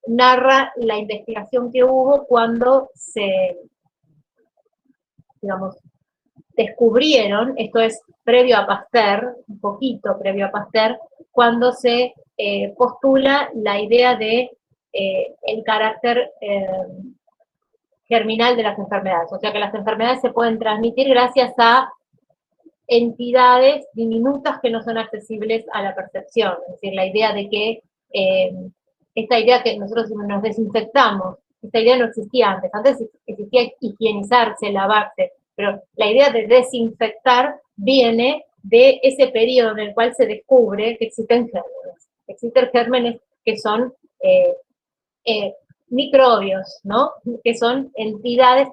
narra la investigación que hubo cuando se, digamos, descubrieron, esto es previo a Pasteur, un poquito previo a Pasteur, cuando se postula la idea de el carácter germinal de las enfermedades, o sea que las enfermedades se pueden transmitir gracias a entidades diminutas que no son accesibles a la percepción, es decir, la idea de que, esta idea que nosotros nos desinfectamos, esta idea no existía antes existía higienizarse, lavarse, pero la idea de desinfectar viene de ese periodo en el cual se descubre que existen gérmenes que son microbios, ¿no? Que son entidades,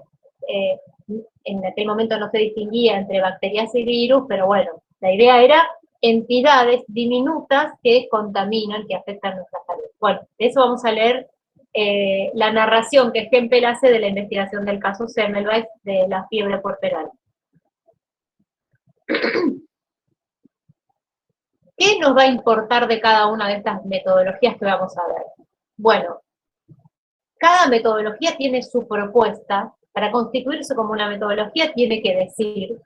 en aquel momento no se distinguía entre bacterias y virus, pero bueno, la idea era entidades diminutas que contaminan, que afectan nuestra salud. Bueno, de eso vamos a leer la narración que Hempel hace de la investigación del caso Semmelweis de la fiebre puerperal. ¿Qué nos va a importar de cada una de estas metodologías que vamos a ver? Bueno, cada metodología tiene su propuesta. Para constituirse como una metodología tiene que decir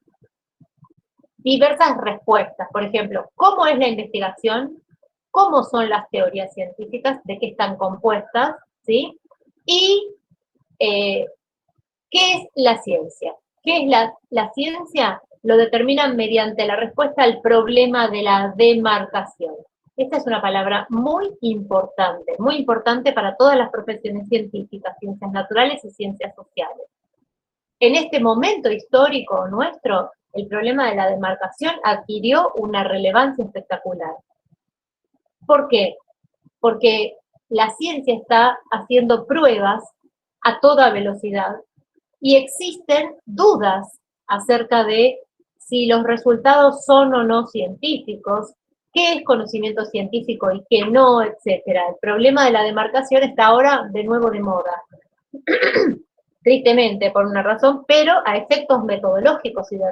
diversas respuestas. Por ejemplo, ¿cómo es la investigación? ¿Cómo son las teorías científicas? ¿De qué están compuestas? ¿Sí? Y ¿qué es la ciencia? ¿Qué es la ciencia? Lo determinan mediante la respuesta al problema de la demarcación. Esta es una palabra muy importante para todas las profesiones científicas, ciencias naturales y ciencias sociales. En este momento histórico nuestro, el problema de la demarcación adquirió una relevancia espectacular. ¿Por qué? Porque la ciencia está haciendo pruebas a toda velocidad y existen dudas acerca de si los resultados son o no científicos, qué es conocimiento científico y qué no, etcétera. El problema de la demarcación está ahora de nuevo de moda. Tristemente, por una razón, pero a efectos metodológicos y de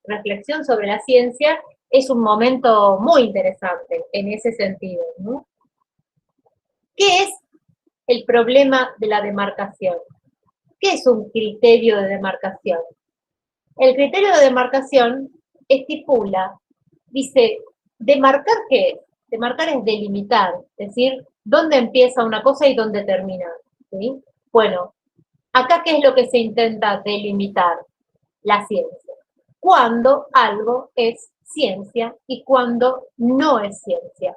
reflexión sobre la ciencia, es un momento muy interesante en ese sentido, ¿no? ¿Qué es el problema de la demarcación? ¿Qué es un criterio de demarcación? El criterio de demarcación estipula, dice, ¿demarcar qué es? Demarcar es delimitar, es decir, dónde empieza una cosa y dónde termina, ¿sí? Bueno, acá, ¿qué es lo que se intenta delimitar? La ciencia. Cuando algo es ciencia y cuando no es ciencia.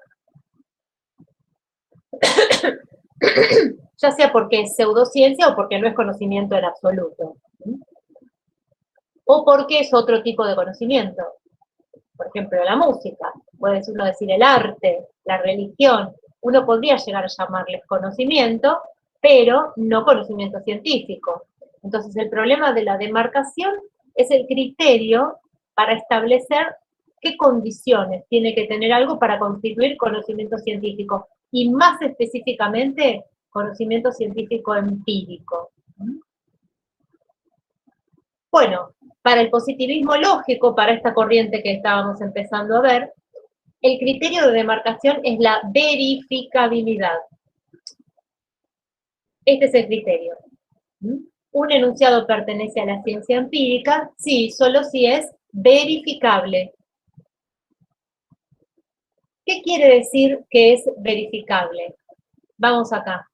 Ya sea porque es pseudociencia o porque no es conocimiento en absoluto. O porque es otro tipo de conocimiento. Por ejemplo, la música. Puede uno decir el arte, la religión. Uno podría llegar a llamarles conocimiento, pero no conocimiento científico. Entonces, el problema de la demarcación es el criterio para establecer qué condiciones tiene que tener algo para constituir conocimiento científico, y más específicamente, conocimiento científico empírico. Bueno, para el positivismo lógico, para esta corriente que estábamos empezando a ver, el criterio de demarcación es la verificabilidad. Este es el criterio. Un enunciado pertenece a la ciencia empírica, sí, solo si es verificable. ¿Qué quiere decir que es verificable? Vamos acá.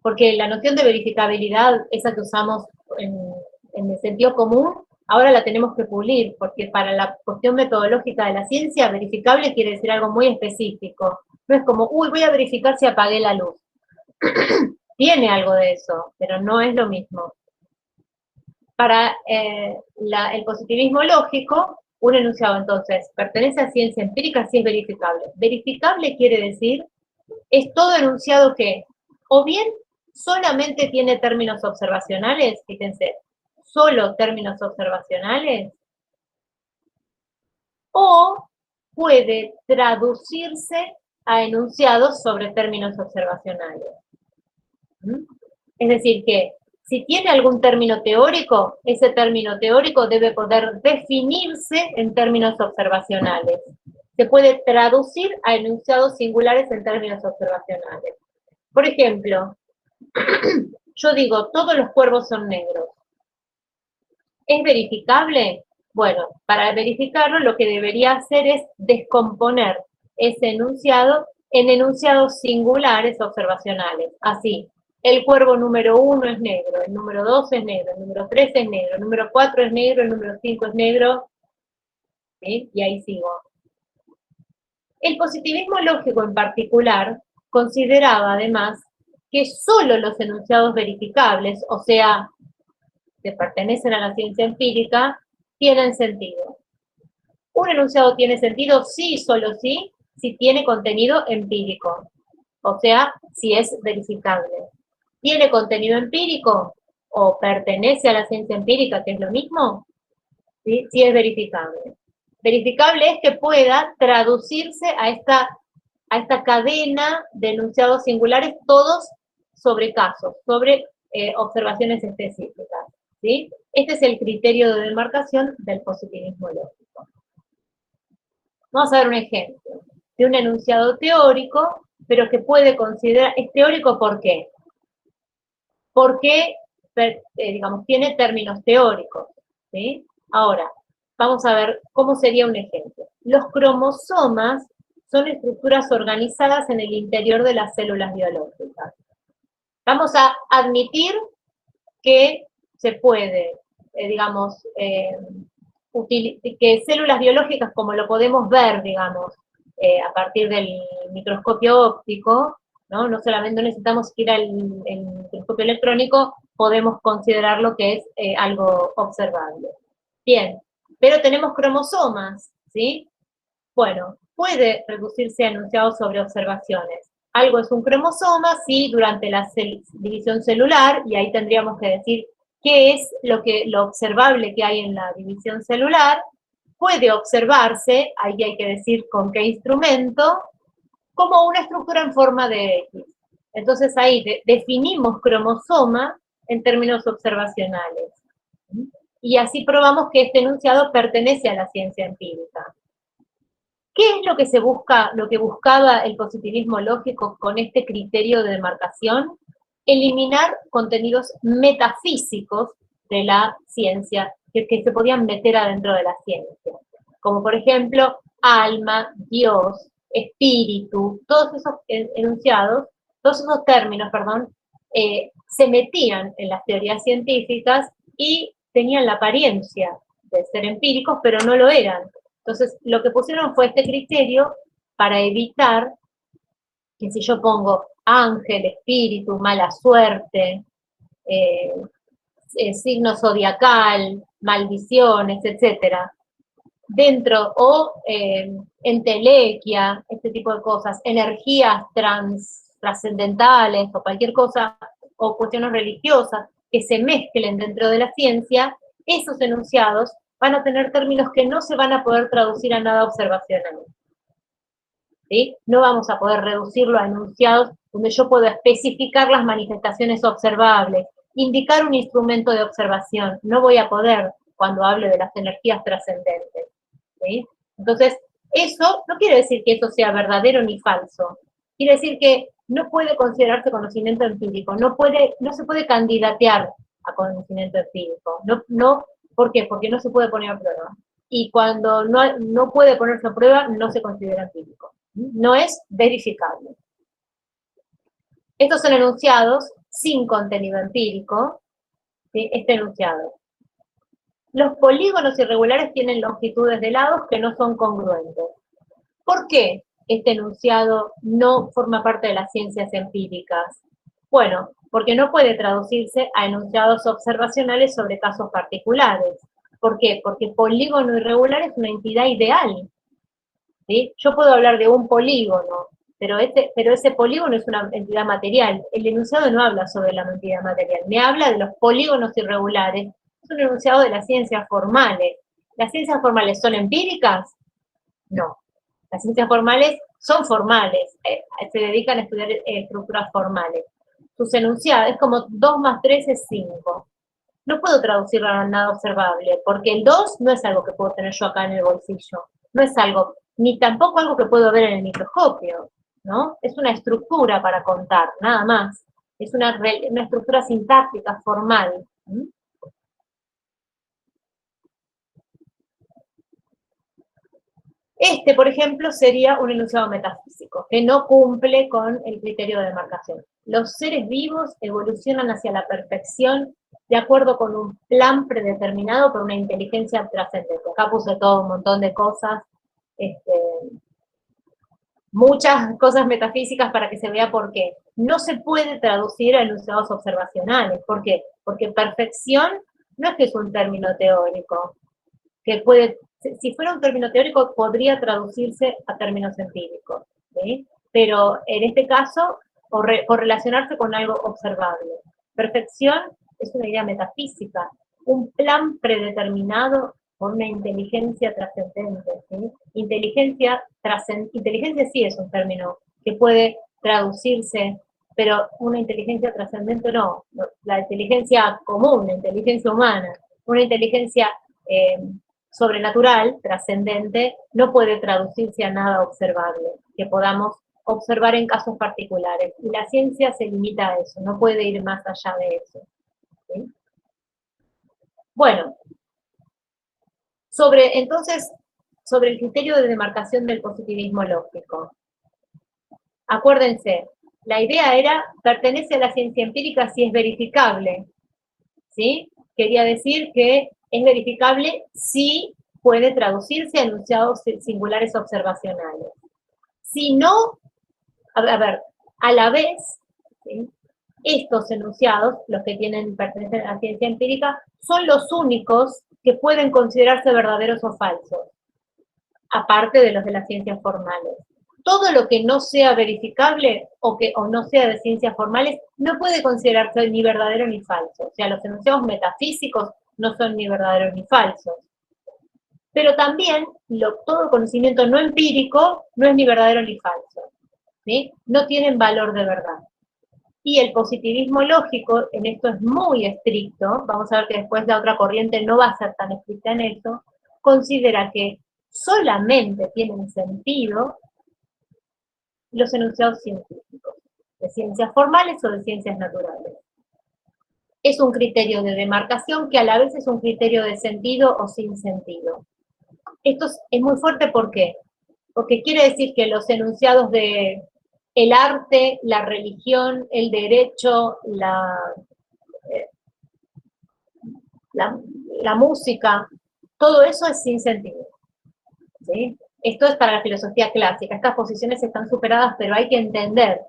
Porque la noción de verificabilidad, esa que usamos en el sentido común, ahora la tenemos que pulir, porque para la cuestión metodológica de la ciencia, verificable quiere decir algo muy específico. No es como, uy, voy a verificar si apagué la luz. Tiene algo de eso, pero no es lo mismo. Para el positivismo lógico, un enunciado entonces pertenece a ciencia empírica si es verificable. Verificable quiere decir, es todo enunciado que, o bien solamente tiene términos observacionales, fíjense, solo términos observacionales, o puede traducirse a enunciados sobre términos observacionales. Es decir, que si tiene algún término teórico, ese término teórico debe poder definirse en términos observacionales. Se puede traducir a enunciados singulares en términos observacionales. Por ejemplo, yo digo, todos los cuervos son negros. ¿Es verificable? Bueno, para verificarlo lo que debería hacer es descomponer ese enunciado en enunciados singulares observacionales. Así, el cuervo número 1 es negro, el número 2 es negro, el número 3 es negro, el número 4 es negro, el número 5 es negro, ¿sí? Y ahí sigo. El positivismo lógico en particular consideraba además que solo los enunciados verificables, o sea, que pertenecen a la ciencia empírica, tienen sentido. Un enunciado tiene sentido sí, solo sí, si tiene contenido empírico, o sea, si es verificable. ¿Tiene contenido empírico o pertenece a la ciencia empírica, que es lo mismo? ¿Sí? Sí es verificable. Verificable es que pueda traducirse a a esta cadena de enunciados singulares, todos sobre casos, sobre observaciones específicas, ¿sí? Este es el criterio de demarcación del positivismo lógico. Vamos a ver un ejemplo de un enunciado teórico, pero que puede considerar, es teórico ¿por qué? Porque, digamos, tiene términos teóricos, ¿sí? Ahora, vamos a ver cómo sería un ejemplo. Los cromosomas son estructuras organizadas en el interior de las células biológicas. Vamos a admitir que se puede, digamos, que células biológicas, como lo podemos ver, digamos, a partir del microscopio óptico, no solamente necesitamos ir al microscopio electrónico, podemos considerarlo que es algo observable. Bien, pero tenemos cromosomas, ¿sí? Bueno, puede reducirse a enunciados sobre observaciones. Algo es un cromosoma si durante la división celular, y ahí tendríamos que decir qué es lo observable que hay en la división celular, puede observarse, ahí hay que decir con qué instrumento, como una estructura en forma de X. Entonces ahí definimos cromosoma en términos observacionales. Y así probamos que este enunciado pertenece a la ciencia empírica. ¿Qué es lo que se busca, lo que buscaba el positivismo lógico con este criterio de demarcación? Eliminar contenidos metafísicos de la ciencia, que se podían meter adentro de la ciencia. Como por ejemplo, alma, Dios, espíritu, todos esos enunciados, todos esos términos, perdón, se metían en las teorías científicas y tenían la apariencia de ser empíricos, pero no lo eran. Entonces, lo que pusieron fue este criterio para evitar que si yo pongo ángel, espíritu, mala suerte, signo zodiacal, maldiciones, etcétera, dentro, o entelequia, este tipo de cosas, energías trascendentales o cualquier cosa, o cuestiones religiosas que se mezclen dentro de la ciencia, esos enunciados van a tener términos que no se van a poder traducir a nada observacional. ¿Sí? No vamos a poder reducirlo a enunciados donde yo puedo especificar las manifestaciones observables, indicar un instrumento de observación. No voy a poder cuando hable de las energías trascendentes. ¿Sí? Entonces, eso no quiere decir que eso sea verdadero ni falso. Quiere decir que no puede considerarse conocimiento empírico, no se puede candidatear a conocimiento empírico. ¿Por qué? Porque no se puede poner a prueba. Y cuando no puede ponerse a prueba, no se considera empírico. No es verificable. Estos son enunciados sin contenido empírico, ¿sí? Este enunciado. Los polígonos irregulares tienen longitudes de lados que no son congruentes. ¿Por qué este enunciado no forma parte de las ciencias empíricas? Bueno, porque no puede traducirse a enunciados observacionales sobre casos particulares. ¿Por qué? Porque polígono irregular es una entidad ideal. ¿Sí? Yo puedo hablar de un polígono, pero ese polígono es una entidad material. El enunciado no habla sobre la entidad material, me habla de los polígonos irregulares. Es un enunciado de las ciencias formales. ¿Las ciencias formales son empíricas? No. Las ciencias formales son formales, se dedican a estudiar estructuras formales. Sus enunciados, es como 2 más 3 es 5. No puedo traducirlo a nada observable, porque el 2 no es algo que puedo tener yo acá en el bolsillo. No es algo, ni tampoco algo que puedo ver en el microscopio, ¿no? Es una estructura para contar, nada más. Es una estructura sintáctica, formal. Este, por ejemplo, sería un enunciado metafísico, que no cumple con el criterio de demarcación. Los seres vivos evolucionan hacia la perfección de acuerdo con un plan predeterminado por una inteligencia trascendente. Acá puse todo un montón de cosas, muchas cosas metafísicas para que se vea por qué. No se puede traducir a enunciados observacionales. ¿Por qué? Porque perfección no es que es un término teórico, que puede, si fuera un término teórico, podría traducirse a términos empíricos, ¿sí? Pero en este caso, por relacionarse con algo observable. Perfección es una idea metafísica, un plan predeterminado por una inteligencia trascendente, ¿sí? Inteligencia sí es un término que puede traducirse, pero una inteligencia trascendente no, la inteligencia común, la inteligencia humana, una inteligencia sobrenatural, trascendente, no puede traducirse a nada observable, que podamos observar en casos particulares. Y la ciencia se limita a eso, no puede ir más allá de eso, ¿sí? Bueno, entonces, sobre el criterio de demarcación del positivismo lógico. Acuérdense, la idea era, pertenece a la ciencia empírica si es verificable, ¿sí? Quería decir que es verificable si puede traducirse a enunciados singulares observacionales. Si no, a ver, a la vez, ¿sí? Estos enunciados, los que pertenecen a la ciencia empírica, son los únicos que pueden considerarse verdaderos o falsos, aparte de los de las ciencias formales. Todo lo que no sea verificable o no sea de ciencias formales no puede considerarse ni verdadero ni falso. O sea, los enunciados metafísicos no son ni verdaderos ni falsos. Pero también todo conocimiento no empírico no es ni verdadero ni falso, ¿sí? No tienen valor de verdad. Y el positivismo lógico, en esto es muy estricto, vamos a ver que después la otra corriente no va a ser tan estricta en eso, considera que solamente tienen sentido los enunciados científicos, de ciencias formales o de ciencias naturales. Es un criterio de demarcación que a la vez es un criterio de sentido o sin sentido. Esto es muy fuerte, ¿por qué? Porque quiere decir que los enunciados de el arte, la religión, el derecho, la música, todo eso es sin sentido, ¿sí? Esto es para la filosofía clásica. Estas posiciones están superadas, pero hay que entender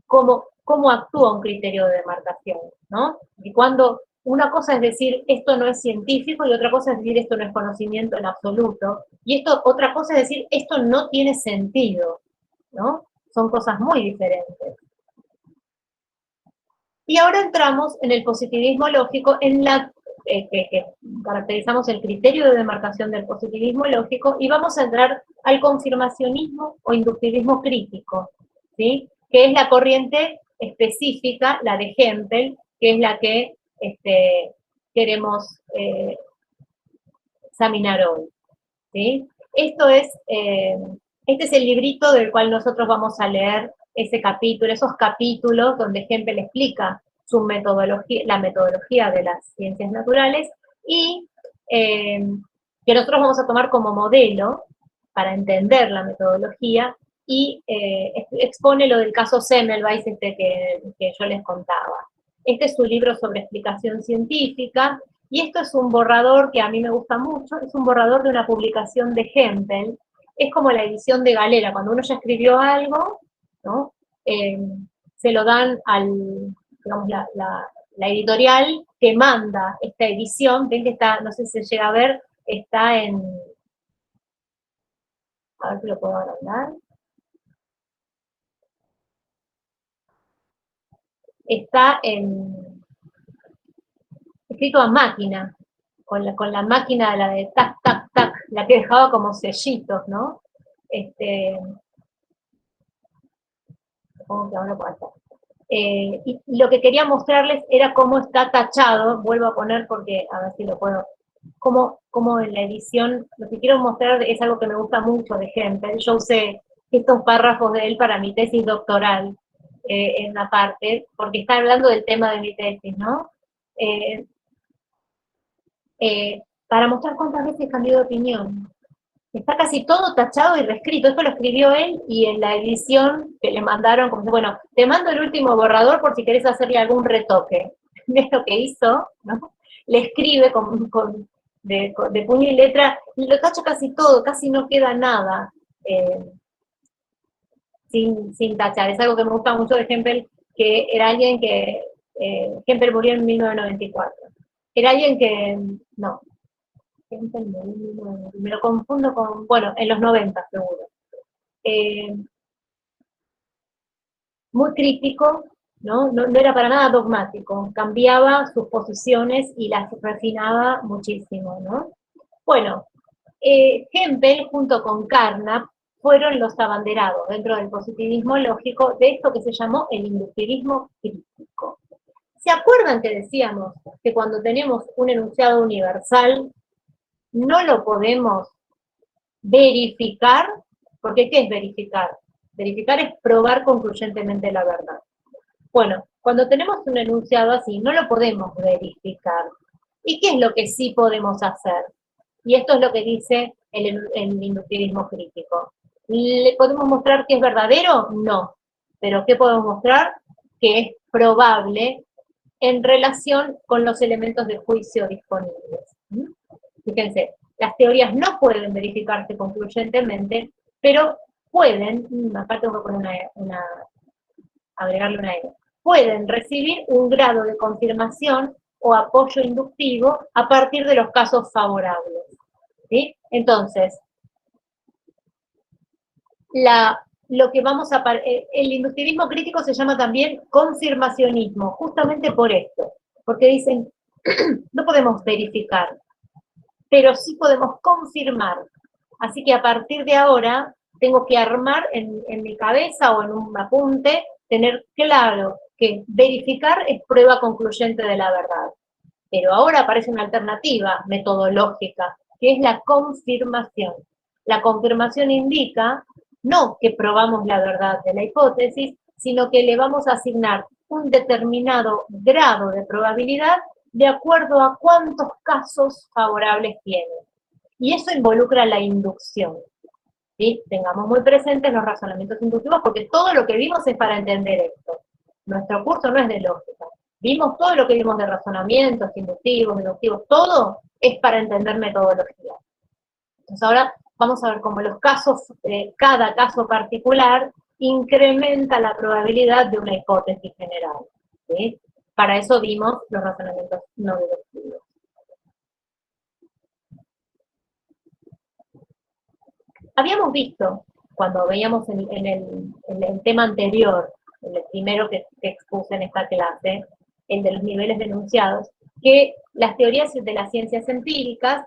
cómo actúa un criterio de demarcación, ¿no? Y cuando una cosa es decir, esto no es científico, y otra cosa es decir, esto no es conocimiento en absoluto, y otra cosa es decir, esto no tiene sentido, ¿no? Son cosas muy diferentes. Y ahora entramos en el positivismo lógico, que caracterizamos el criterio de demarcación del positivismo lógico, y vamos a entrar al confirmacionismo o inductivismo crítico, ¿sí? Que es la corriente específica, la de Hempel, que es la que queremos examinar hoy, ¿sí? Este es el librito del cual nosotros vamos a leer esos capítulos donde Hempel explica la metodología de las ciencias naturales, y que nosotros vamos a tomar como modelo para entender la metodología, y expone lo del caso Semmelweis que yo les contaba. Este es su libro sobre explicación científica, y esto es un borrador que a mí me gusta mucho, es un borrador de una publicación de Hempel. Es como la edición de Galera, cuando uno ya escribió algo, ¿no? Se lo dan digamos, la editorial que manda esta edición. Ven que está, no sé si se llega a ver, está a ver si lo puedo agrandar. Está escrito a máquina, con la máquina, la de tac, tac, tac, la que dejaba como sellitos, ¿no? Supongo que ahora puede estar. Y lo que quería mostrarles era cómo está tachado, vuelvo a poner porque, a ver si lo puedo, cómo en la edición, lo que quiero mostrar es algo que me gusta mucho de Hempel. Yo usé estos párrafos de él para mi tesis doctoral, en una parte, porque está hablando del tema de mi tesis, ¿no? Para mostrar cuántas veces cambió de opinión. Está casi todo tachado y reescrito. Esto lo escribió él, y en la edición que le mandaron, como bueno, te mando el último borrador por si querés hacerle algún retoque. ¿Ves lo que hizo? ¿No? Le escribe de puño y letra, y lo tacha casi todo, casi no queda nada sin tachar. Es algo que me gusta mucho de Hempel, que era alguien que, Hempel murió en 1994. Era alguien que, no, me lo confundo con, bueno, en los 90 seguro. Muy crítico, ¿no? No era para nada dogmático, cambiaba sus posiciones y las refinaba muchísimo, ¿no? Bueno, Hempel junto con Carnap fueron los abanderados dentro del positivismo lógico de esto que se llamó el inductivismo crítico. ¿Se acuerdan que decíamos que cuando tenemos un enunciado universal no lo podemos verificar? Porque ¿qué es verificar? Verificar es probar concluyentemente la verdad. Bueno, cuando tenemos un enunciado así, no lo podemos verificar. ¿Y qué es lo que sí podemos hacer? Y esto es lo que dice el inductivismo crítico. ¿Le podemos mostrar que es verdadero? No. ¿Pero qué podemos mostrar? Que es probable en relación con los elementos de juicio disponibles. Fíjense, las teorías no pueden verificarse concluyentemente, pero pueden, acá tengo que poner agregarle una E, pueden recibir un grado de confirmación o apoyo inductivo a partir de los casos favorables. ¿Sí? Entonces, lo que vamos a... El inductivismo crítico se llama también confirmacionismo, justamente por esto, porque dicen, no podemos verificar, pero sí podemos confirmar. Así que a partir de ahora, tengo que armar en mi cabeza o en un apunte, tener claro que verificar es prueba concluyente de la verdad. Pero ahora aparece una alternativa metodológica, que es la confirmación. La confirmación indica no que probamos la verdad de la hipótesis, sino que le vamos a asignar un determinado grado de probabilidad de acuerdo a cuántos casos favorables tiene. Y eso involucra la inducción. ¿Sí? Tengamos muy presentes los razonamientos inductivos, porque todo lo que vimos es para entender esto. Nuestro curso no es de lógica. Vimos todo lo que vimos de razonamientos, inductivos, deductivos, todo es para entender metodología. Entonces ahora vamos a ver cómo los casos, cada caso particular incrementa la probabilidad de una hipótesis general. ¿Sí? Para eso vimos los razonamientos no deductivos. Habíamos visto, cuando veíamos en el tema anterior, el primero que expuse en esta clase, el de los niveles de enunciados, que las teorías de las ciencias empíricas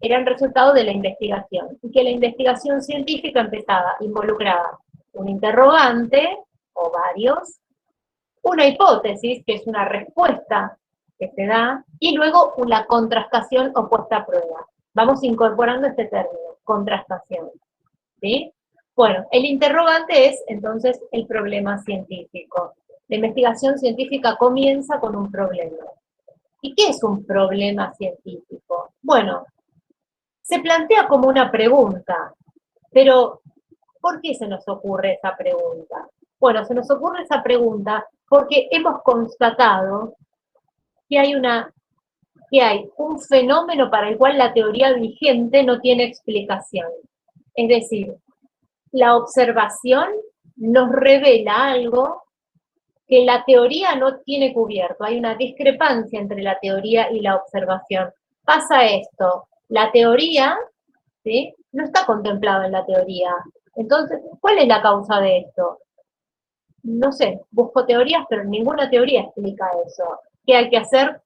eran resultado de la investigación, y que la investigación científica involucraba un interrogante, o varios, una hipótesis, que es una respuesta que se da, y luego una contrastación o puesta a prueba. Vamos incorporando este término, contrastación. ¿Sí? Bueno, el interrogante es entonces el problema científico. La investigación científica comienza con un problema. ¿Y qué es un problema científico? Bueno, se plantea como una pregunta, pero ¿por qué se nos ocurre esa pregunta? Bueno, se nos ocurre esa pregunta porque hemos constatado que hay un fenómeno para el cual la teoría vigente no tiene explicación. Es decir, la observación nos revela algo que la teoría no tiene cubierto. Hay una discrepancia entre la teoría y la observación. Pasa esto, la teoría, ¿sí?, no está contemplada en la teoría. Entonces, ¿cuál es la causa de esto? No sé, busco teorías, pero ninguna teoría explica eso. ¿Qué hay que hacer?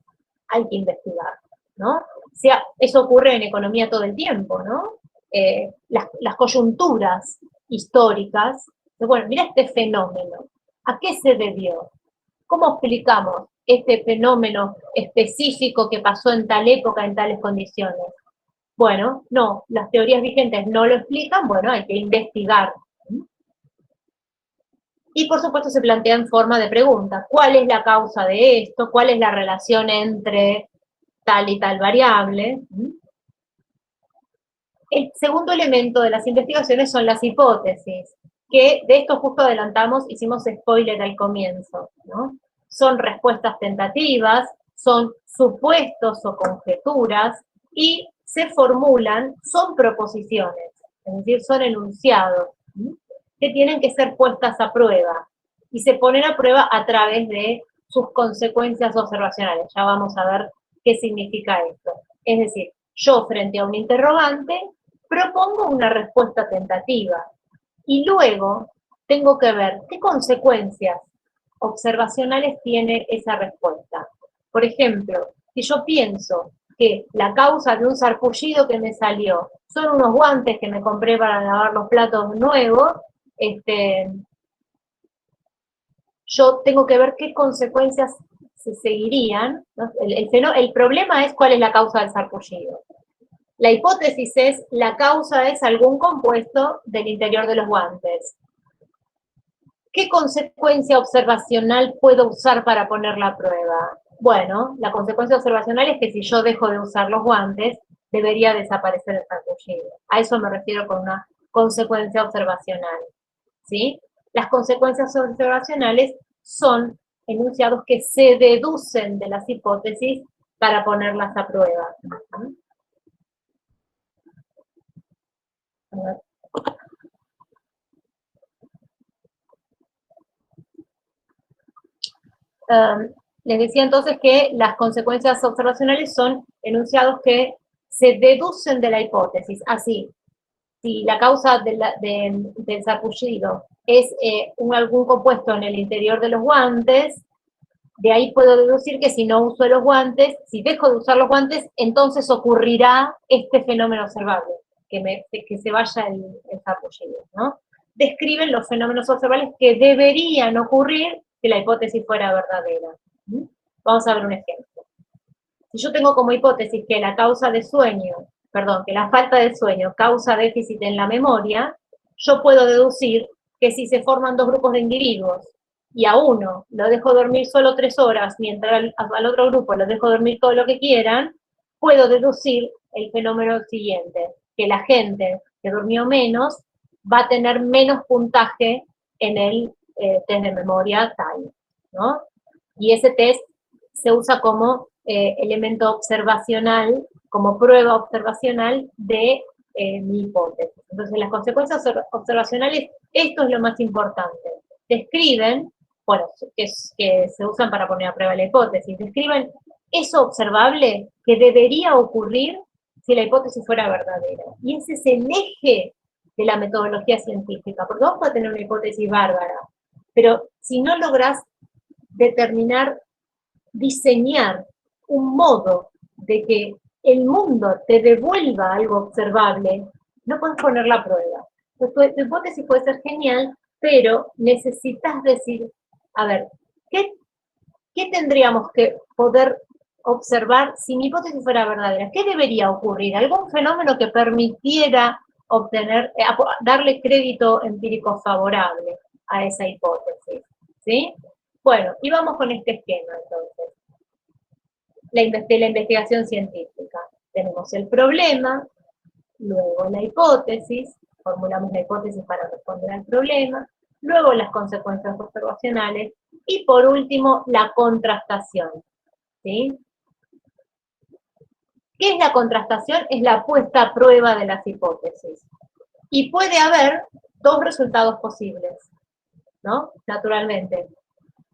Hay que investigar, ¿no? O sea, eso ocurre en economía todo el tiempo, ¿no? Las coyunturas históricas, bueno, mira este fenómeno, ¿a qué se debió? ¿Cómo explicamos este fenómeno específico que pasó en tal época, en tales condiciones? Bueno, no, las teorías vigentes no lo explican, bueno, hay que investigar. Y por supuesto se plantea en forma de pregunta, ¿cuál es la causa de esto? ¿Cuál es la relación entre tal y tal variable? El segundo elemento de las investigaciones son las hipótesis, que de esto justo adelantamos, hicimos spoiler al comienzo, ¿no? Son respuestas tentativas, son supuestos o conjeturas, y se formulan, son proposiciones, es decir, son enunciados, que tienen que ser puestas a prueba, y se ponen a prueba a través de sus consecuencias observacionales. Ya vamos a ver qué significa esto. Es decir, yo frente a un interrogante propongo una respuesta tentativa, y luego tengo que ver qué consecuencias observacionales tiene esa respuesta. Por ejemplo, si yo pienso que la causa de un sarpullido que me salió son unos guantes que me compré para lavar los platos nuevos, yo tengo que ver qué consecuencias se seguirían, ¿no? El problema es cuál es la causa del sarpullido. La hipótesis es, la causa es algún compuesto del interior de los guantes. ¿Qué consecuencia observacional puedo usar para poner la prueba? Bueno, la consecuencia observacional es que si yo dejo de usar los guantes, debería desaparecer el sarpullido. A eso me refiero con una consecuencia observacional, ¿sí? Las consecuencias observacionales son enunciados que se deducen de las hipótesis para ponerlas a prueba. Les decía entonces que las consecuencias observacionales son enunciados que se deducen de la hipótesis. Así, si la causa del sarpullido es algún compuesto en el interior de los guantes, de ahí puedo deducir que si no uso los guantes, si dejo de usar los guantes, entonces ocurrirá este fenómeno observable, que se vaya el sarpullido, ¿no? Describen los fenómenos observables que deberían ocurrir si la hipótesis fuera verdadera. Vamos a ver un ejemplo. Si yo tengo como hipótesis que la causa de sueño, que la falta de sueño causa déficit en la memoria, yo puedo deducir que si se forman dos grupos de individuos y a uno lo dejo dormir solo 3 horas, mientras al otro grupo lo dejo dormir todo lo que quieran, puedo deducir el fenómeno siguiente, que la gente que durmió menos va a tener menos puntaje en el test de memoria TIME, ¿no? Y ese test se usa como elemento observacional, como prueba observacional de mi hipótesis. Entonces, las consecuencias observacionales, esto es lo más importante. Describen, bueno, que se usan para poner a prueba la hipótesis, describen eso observable que debería ocurrir si la hipótesis fuera verdadera. Y ese es el eje de la metodología científica, porque vos podés tener una hipótesis bárbara, pero si no lográs determinar, diseñar un modo de que el mundo te devuelva algo observable, no puedes poner la prueba. Tu hipótesis puede ser genial, pero necesitas decir, a ver, ¿qué tendríamos que poder observar si mi hipótesis fuera verdadera? ¿Qué debería ocurrir? ¿Algún fenómeno que permitiera obtener, darle crédito empírico favorable a esa hipótesis? ¿Sí? Bueno, y vamos con este esquema entonces. De la investigación científica. Tenemos el problema, luego la hipótesis, formulamos la hipótesis para responder al problema, luego las consecuencias observacionales, y por último, la contrastación. ¿Sí? ¿Qué es la contrastación? Es la puesta a prueba de las hipótesis. Y puede haber 2 resultados posibles, ¿no? Naturalmente.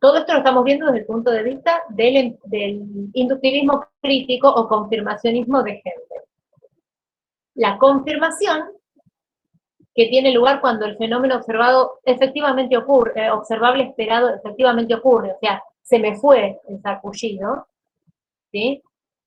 Todo esto lo estamos viendo desde el punto de vista del inductivismo crítico o confirmacionismo de Hendel. La confirmación, que tiene lugar cuando el fenómeno observado efectivamente ocurre, observable esperado efectivamente ocurre, o sea, se me fue el sarpullido, ¿sí?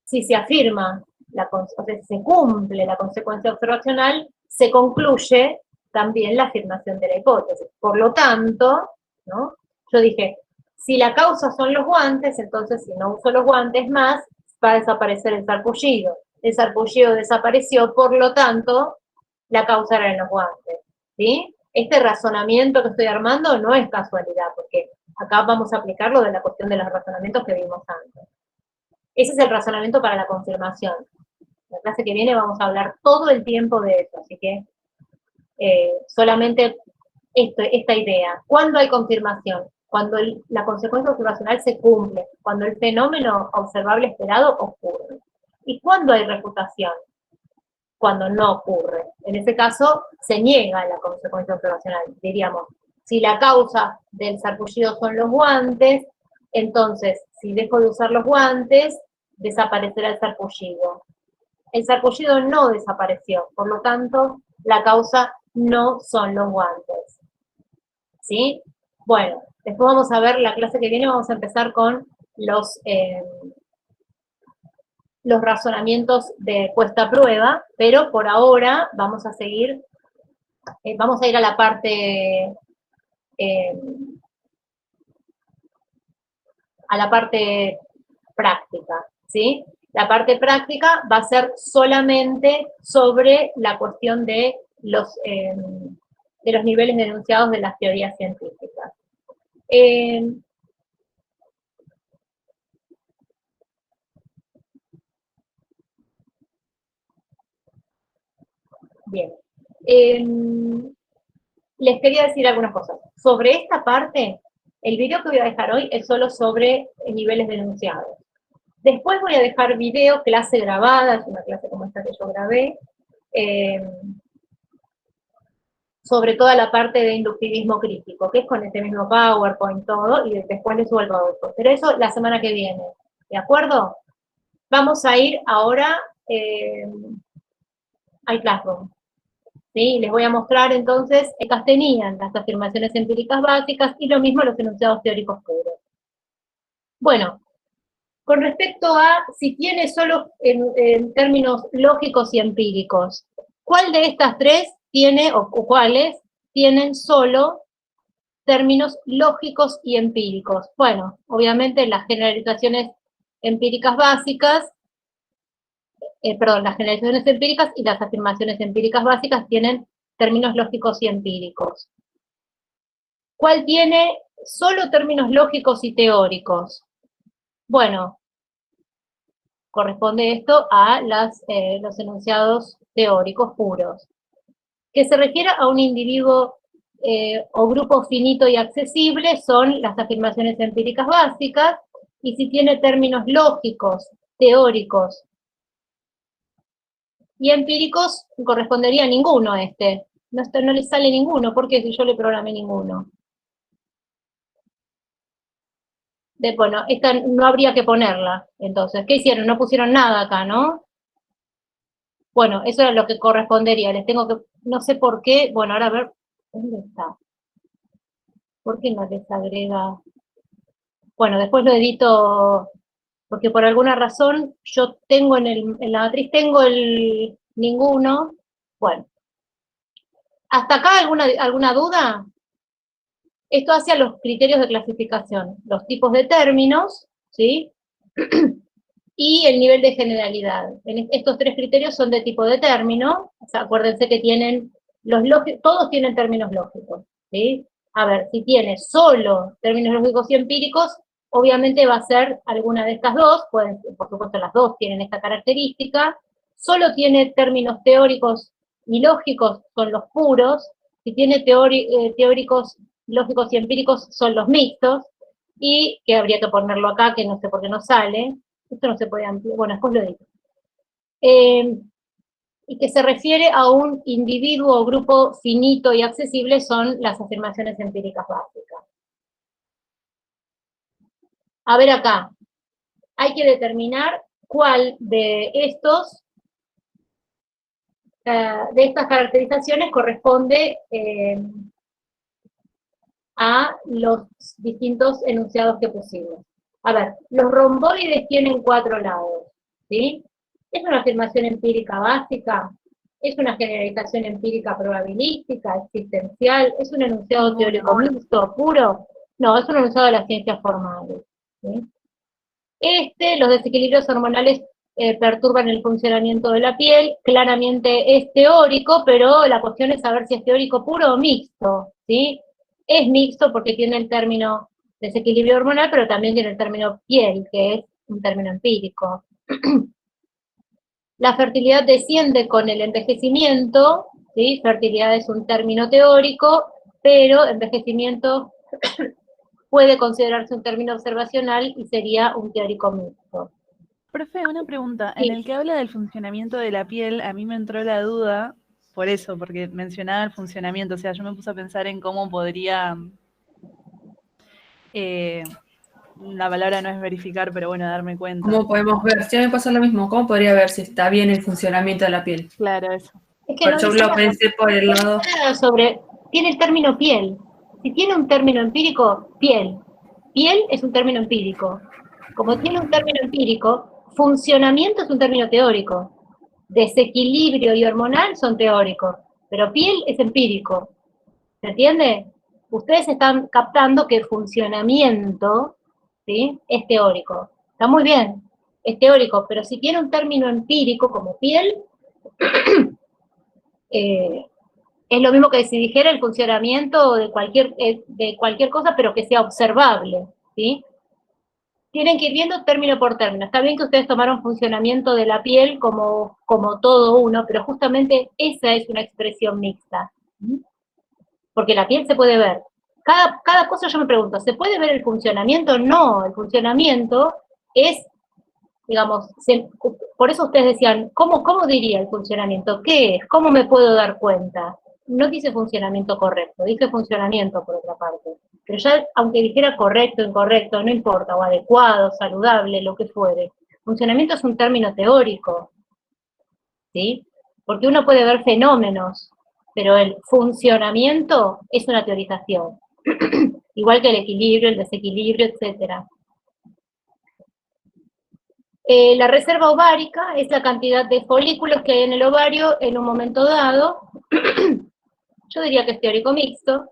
Si se afirma, o sea, si se cumple la consecuencia observacional, se concluye también la afirmación de la hipótesis. Por lo tanto, ¿no? Yo dije, si la causa son los guantes, entonces si no uso los guantes más, va a desaparecer el sarpullido. El sarpullido desapareció, por lo tanto, la causa era en los guantes. ¿Sí? Este razonamiento que estoy armando no es casualidad, porque acá vamos a aplicarlo de la cuestión de los razonamientos que vimos antes. Ese es el razonamiento para la confirmación. En la clase que viene vamos a hablar todo el tiempo de eso, así que solamente esta idea. ¿Cuándo hay confirmación? Cuando la consecuencia observacional se cumple, cuando el fenómeno observable esperado ocurre. ¿Y cuándo hay refutación? Cuando no ocurre. En ese caso, se niega la consecuencia observacional. Diríamos, si la causa del sarpullido son los guantes, entonces, si dejo de usar los guantes, desaparecerá el sarpullido. El sarpullido no desapareció, por lo tanto, la causa no son los guantes. ¿Sí? Bueno, después vamos a ver, la clase que viene vamos a empezar con los los razonamientos de puesta a prueba, pero por ahora vamos a seguir, vamos a ir a la parte práctica, ¿sí? La parte práctica va a ser solamente sobre la cuestión de los niveles denunciados de las teorías científicas. Bien. Les quería decir algunas cosas. Sobre esta parte, el video que voy a dejar hoy es solo sobre niveles denunciados. Después voy a dejar video, clase grabada, es una clase como esta que yo grabé, sobre toda la parte de inductivismo crítico, que es con este mismo PowerPoint todo, y después les subo el PowerPoint. Pero eso la semana que viene, ¿de acuerdo? Vamos a ir ahora al Classroom. ¿Sí? Les voy a mostrar entonces, estas tenían las afirmaciones empíricas básicas y lo mismo los enunciados teóricos puros. Bueno, con respecto a si tiene solo en términos lógicos y empíricos, ¿cuál de estas tres tiene, o cuáles tienen solo términos lógicos y empíricos? Bueno, obviamente las generalizaciones empíricas básicas, las generalizaciones empíricas y las afirmaciones empíricas básicas tienen términos lógicos y empíricos. ¿Cuál tiene solo términos lógicos y teóricos? Bueno, corresponde esto a los enunciados teóricos puros. Que se refiere a un individuo o grupo finito y accesible son las afirmaciones empíricas básicas, y si tiene términos lógicos, teóricos y empíricos, correspondería a ninguno este. No le sale ninguno, porque si yo le programé ninguno. Bueno, esta no habría que ponerla, entonces. ¿Qué hicieron? No pusieron nada acá, ¿no? Bueno, eso era lo que correspondería. Les tengo que, no sé por qué, bueno, ahora a ver, ¿dónde está? ¿Por qué no les agrega? Bueno, después lo edito, porque por alguna razón yo tengo en la matriz, tengo el ninguno. Bueno. ¿Hasta acá alguna duda? Esto hacia los criterios de clasificación, los tipos de términos, ¿sí? Y el nivel de generalidad. Estos tres criterios son de tipo de término, o sea, acuérdense que tienen, todos tienen términos lógicos, ¿sí? A ver, si tiene solo términos lógicos y empíricos, obviamente va a ser alguna de estas dos, por supuesto las dos tienen esta característica. Solo tiene términos teóricos y lógicos, son los puros. Si tiene teóricos, lógicos y empíricos, son los mixtos, y que habría que ponerlo acá, que no sé por qué no sale. Esto no se puede ampliar, bueno, después lo digo. Y que se refiere a un individuo o grupo finito y accesible son las afirmaciones empíricas básicas. A ver acá, hay que determinar cuál de estas caracterizaciones corresponde a los distintos enunciados que pusimos. A ver, los romboides tienen 4 lados, ¿sí? ¿Es una afirmación empírica básica? ¿Es una generalización empírica probabilística, existencial? ¿Es un enunciado teórico mixto, puro? No, es un enunciado de las ciencias formales, ¿sí? Los desequilibrios hormonales perturban el funcionamiento de la piel, claramente es teórico, pero la cuestión es saber si es teórico puro o mixto, ¿sí? Es mixto porque tiene el término desequilibrio hormonal, pero también tiene el término piel, que es un término empírico. La fertilidad desciende con el envejecimiento, ¿sí? Fertilidad es un término teórico, pero envejecimiento puede considerarse un término observacional y sería un teórico mixto. Profe, una pregunta. Sí. En el que habla del funcionamiento de la piel, a mí me entró la duda, por eso, porque mencionaba el funcionamiento, o sea, yo me puse a pensar en cómo podría, la palabra no es verificar, pero bueno, darme cuenta. ¿Cómo podemos ver? Si a mí me pasa lo mismo, ¿cómo podría ver si está bien el funcionamiento de la piel? Claro, eso. Es que no Yo dice lo nada. pensé por el lado... Tiene el término piel. Si tiene un término empírico, piel. Piel es un término empírico. Como tiene un término empírico, funcionamiento es un término teórico, desequilibrio y hormonal son teóricos, pero piel es empírico, ¿se entiende? Ustedes están captando que funcionamiento, ¿sí?, es teórico. Está muy bien, es teórico, pero si tiene un término empírico como piel, es lo mismo que si dijera el funcionamiento de cualquier cosa, pero que sea observable, ¿sí? Tienen que ir viendo término por término. Está bien que ustedes tomaron funcionamiento de la piel como todo uno, pero justamente esa es una expresión mixta. Porque la piel se puede ver. Cada cosa yo me pregunto, ¿se puede ver el funcionamiento? No, el funcionamiento es, digamos, por eso ustedes decían, ¿cómo diría el funcionamiento? ¿Qué es? ¿Cómo me puedo dar cuenta? No dice funcionamiento correcto, dice funcionamiento por otra parte. Pero ya, aunque dijera correcto, incorrecto, no importa, o adecuado, saludable, lo que fuere. Funcionamiento es un término teórico, ¿sí? Porque uno puede ver fenómenos, pero el funcionamiento es una teorización. Igual que el equilibrio, el desequilibrio, etc. La reserva ovárica es la cantidad de folículos que hay en el ovario en un momento dado. Yo diría que es teórico mixto.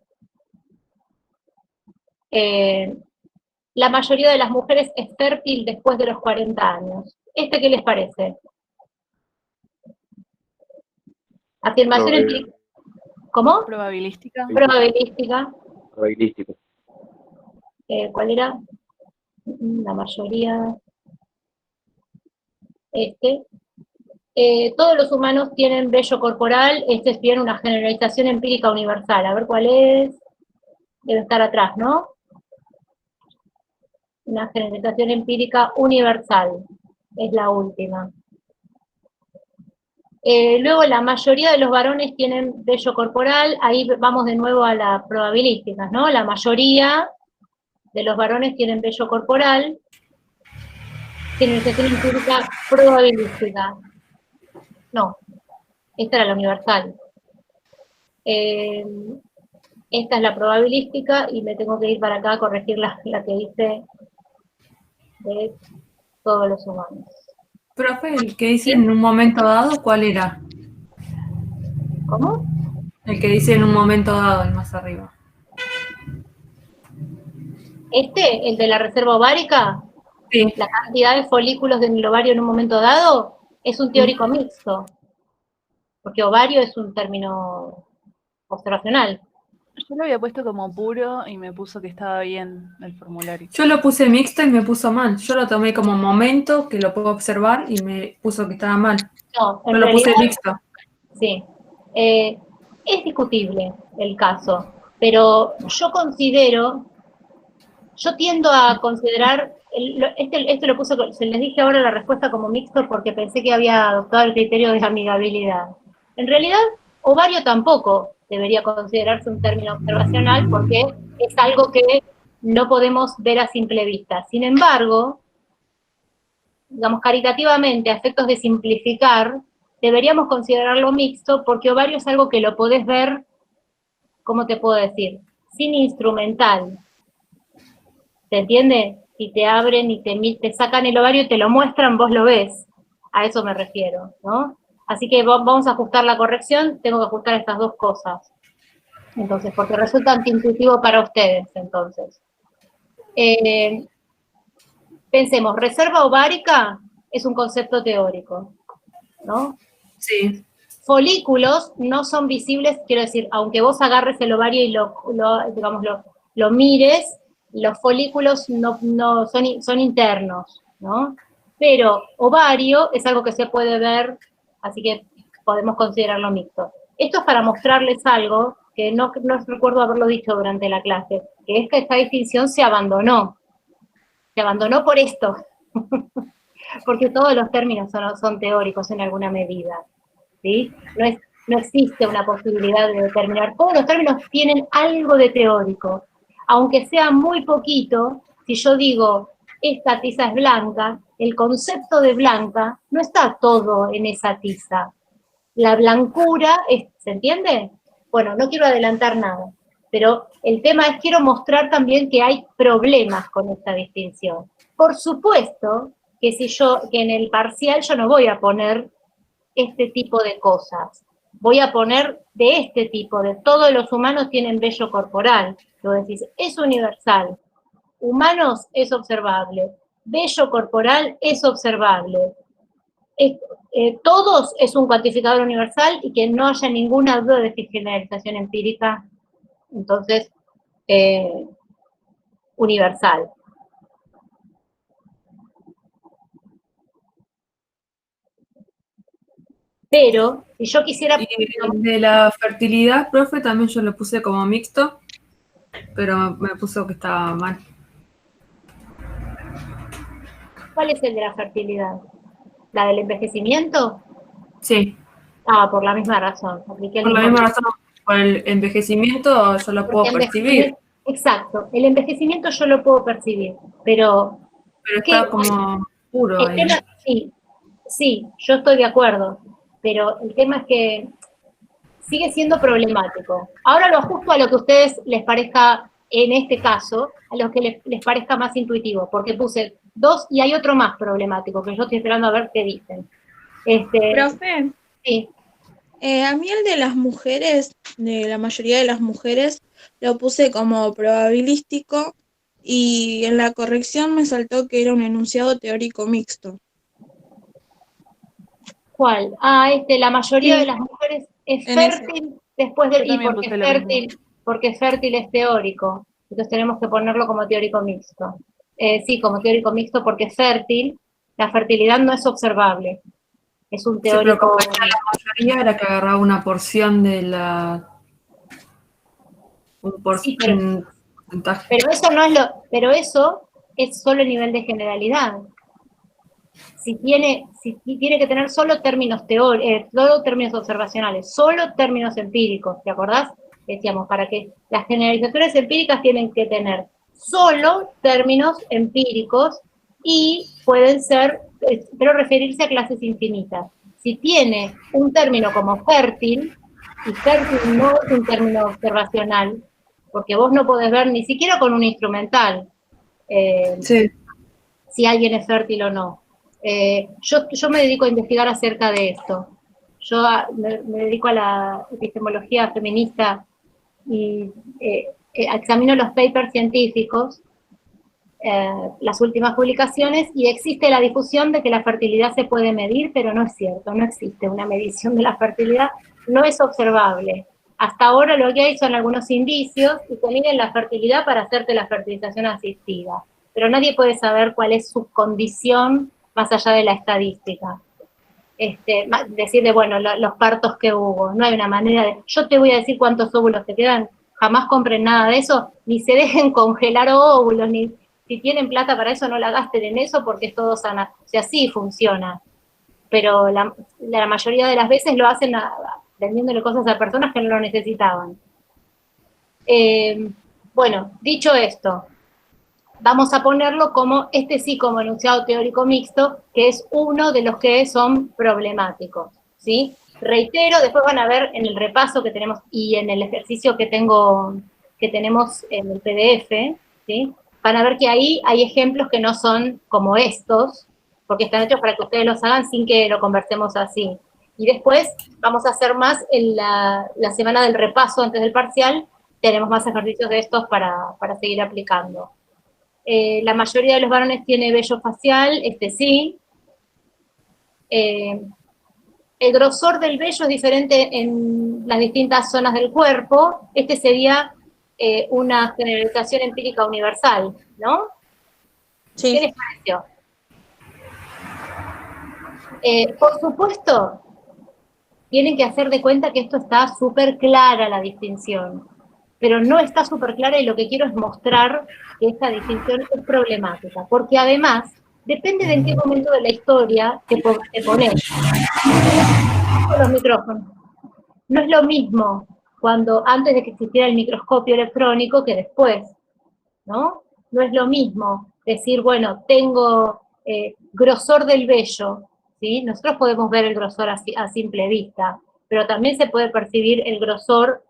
La mayoría de las mujeres es fértil después de los 40 años. ¿Qué les parece? Afirmación empírica. ¿Cómo? Probabilística. Probabilística. Probabilístico. ¿Cuál era? La mayoría. Todos los humanos tienen vello corporal. Es bien una generalización empírica universal. A ver cuál es. Debe estar atrás, ¿no? Una generalización empírica universal. Es la última. Luego la mayoría de los varones tienen vello corporal, ahí vamos de nuevo a las probabilísticas, ¿no? La mayoría de los varones tienen vello corporal, generalización empírica probabilística. No, esta era la universal. Esta es la probabilística y me tengo que ir para acá a corregir la que dice de todos los humanos. Profe, el que dice en un momento dado, ¿cuál era? ¿Cómo? El que dice en un momento dado, el más arriba. El de la reserva ovárica, Sí. la cantidad de folículos del ovario en un momento dado, es un teórico mixto. Porque ovario es un término observacional. Yo lo había puesto como puro y me puso que estaba bien el formulario. Yo lo puse mixto y me puso mal. Yo lo tomé como momento, que lo puedo observar, y me puso que estaba mal. No, Yo lo puse mixto. Sí. Es discutible el caso, pero yo tiendo a considerar, esto lo puse, se les dije ahora la respuesta como mixto porque pensé que había adoptado el criterio de amigabilidad. En realidad, ovario tampoco debería considerarse un término observacional porque es algo que no podemos ver a simple vista. Sin embargo, digamos, caritativamente, a efectos de simplificar, deberíamos considerarlo mixto porque ovario es algo que lo podés ver, ¿cómo te puedo decir? Sin instrumental. ¿Se entiende? Si te abren y te sacan el ovario y te lo muestran, vos lo ves. A eso me refiero, ¿no? Así que vamos a ajustar la corrección, tengo que ajustar estas dos cosas. Entonces, porque resulta antiintuitivo para ustedes, entonces. Pensemos, reserva ovárica es un concepto teórico, ¿no? Sí. Folículos no son visibles, quiero decir, aunque vos agarres el ovario y lo mires, los folículos no son internos, ¿no? Pero ovario es algo que se puede ver, así que podemos considerarlo mixto. Esto es para mostrarles algo que no recuerdo haberlo dicho durante la clase, que es que esta distinción se abandonó. Se abandonó por esto, porque todos los términos son teóricos en alguna medida, ¿sí? No existe una posibilidad de determinar. Todos los términos tienen algo de teórico, aunque sea muy poquito. Si yo digo, esta tiza es blanca, el concepto de blanca no está todo en esa tiza. La blancura, ¿se entiende? Bueno, no quiero adelantar nada, pero el tema es, quiero mostrar también que hay problemas con esta distinción. Por supuesto que que en el parcial yo no voy a poner este tipo de cosas. Voy a poner de este tipo, de todos los humanos tienen vello corporal. Lo decís, es universal. Humanos es observable. Vello corporal es observable. Todos es un cuantificador universal y que no haya ninguna duda de generalización empírica, entonces, universal. Pero, si yo quisiera... Y de la fertilidad, profe, también yo lo puse como mixto, pero me puso que estaba mal. ¿Cuál es el de la fertilidad? ¿La del envejecimiento? Sí, Ah, por la misma razón. Apliqué el por la mismo misma razón, por el envejecimiento yo lo puedo percibir, Exacto, el envejecimiento yo lo puedo percibir, pero pero está como puro el ahí. tema, sí, yo estoy de acuerdo, pero el tema es que sigue siendo problemático. Ahora lo ajusto a lo que a ustedes les parezca, en este caso, a lo que les parezca más intuitivo, porque puse 2 y hay otro más problemático, que yo estoy esperando a ver qué dicen. Profe, Sí, a mí el de las mujeres, de la mayoría de las mujeres, lo puse como probabilístico y en la corrección me saltó que era un enunciado teórico mixto. ¿cuál? Ah, la mayoría de Sí, las mujeres es en ese. fértil después de, Yo y también puse lo mismo. porque fértil es teórico, entonces tenemos que ponerlo como teórico mixto. Sí, como teórico mixto porque fértil, la fertilidad no es observable, es un Sí, pero teórico... como está la mayoría era que agarraba una porción de la... Sí, un porcentaje. pero eso es solo el nivel de generalidad. Si tiene que tener solo términos solo términos observacionales, solo términos empíricos, ¿te acordás? Decíamos, para que las generalizaciones empíricas tienen que tener solo términos empíricos y pueden ser, pero referirse a clases infinitas. Si tiene un término como fértil, y fértil no es un término observacional, porque vos no podés ver ni siquiera con un instrumental Sí. si alguien es fértil o no. Yo me dedico a investigar acerca de esto. Yo me dedico a la epistemología feminista y examino los papers científicos, las últimas publicaciones, y existe la difusión de que la fertilidad se puede medir, pero no es cierto, no existe una medición de la fertilidad, no es observable. Hasta ahora lo que hay son algunos indicios y se miden la fertilidad para hacerte la fertilización asistida, pero nadie puede saber cuál es su condición más allá de la estadística. Decirle, bueno, los partos que hubo, no hay una manera de... Yo te voy a decir cuántos óvulos te quedan, jamás compren nada de eso, ni se dejen congelar óvulos, ni si tienen plata para eso no la gasten en eso porque es todo sana. O sea, sí funciona, pero la mayoría de las veces lo hacen vendiéndole cosas a personas que no lo necesitaban. Bueno, dicho esto, vamos a ponerlo como, sí como enunciado teórico mixto, que es uno de los que son problemáticos, ¿sí? Reitero, después van a ver en el repaso que tenemos y en el ejercicio que tenemos en el PDF, ¿sí? Van a ver que ahí hay ejemplos que no son como estos, porque están hechos para que ustedes los hagan sin que lo conversemos así. Y después vamos a hacer más en la semana del repaso antes del parcial, tenemos más ejercicios de estos para seguir aplicando. La mayoría de los varones tiene vello facial, sí. El grosor del vello es diferente en las distintas zonas del cuerpo. Sería una generalización empírica universal, ¿no? Sí. ¿Qué les pareció? Por supuesto, tienen que hacer de cuenta que esto está súper clara la distinción, pero no está súper clara y lo que quiero es mostrar que esta distinción es problemática, porque además depende de en qué momento de la historia te pones. Los micrófonos. No es lo mismo cuando antes de que existiera el microscopio electrónico que después, ¿no? No es lo mismo decir, bueno, tengo grosor del vello, ¿sí? Nosotros podemos ver el grosor a simple vista, pero también se puede percibir el grosor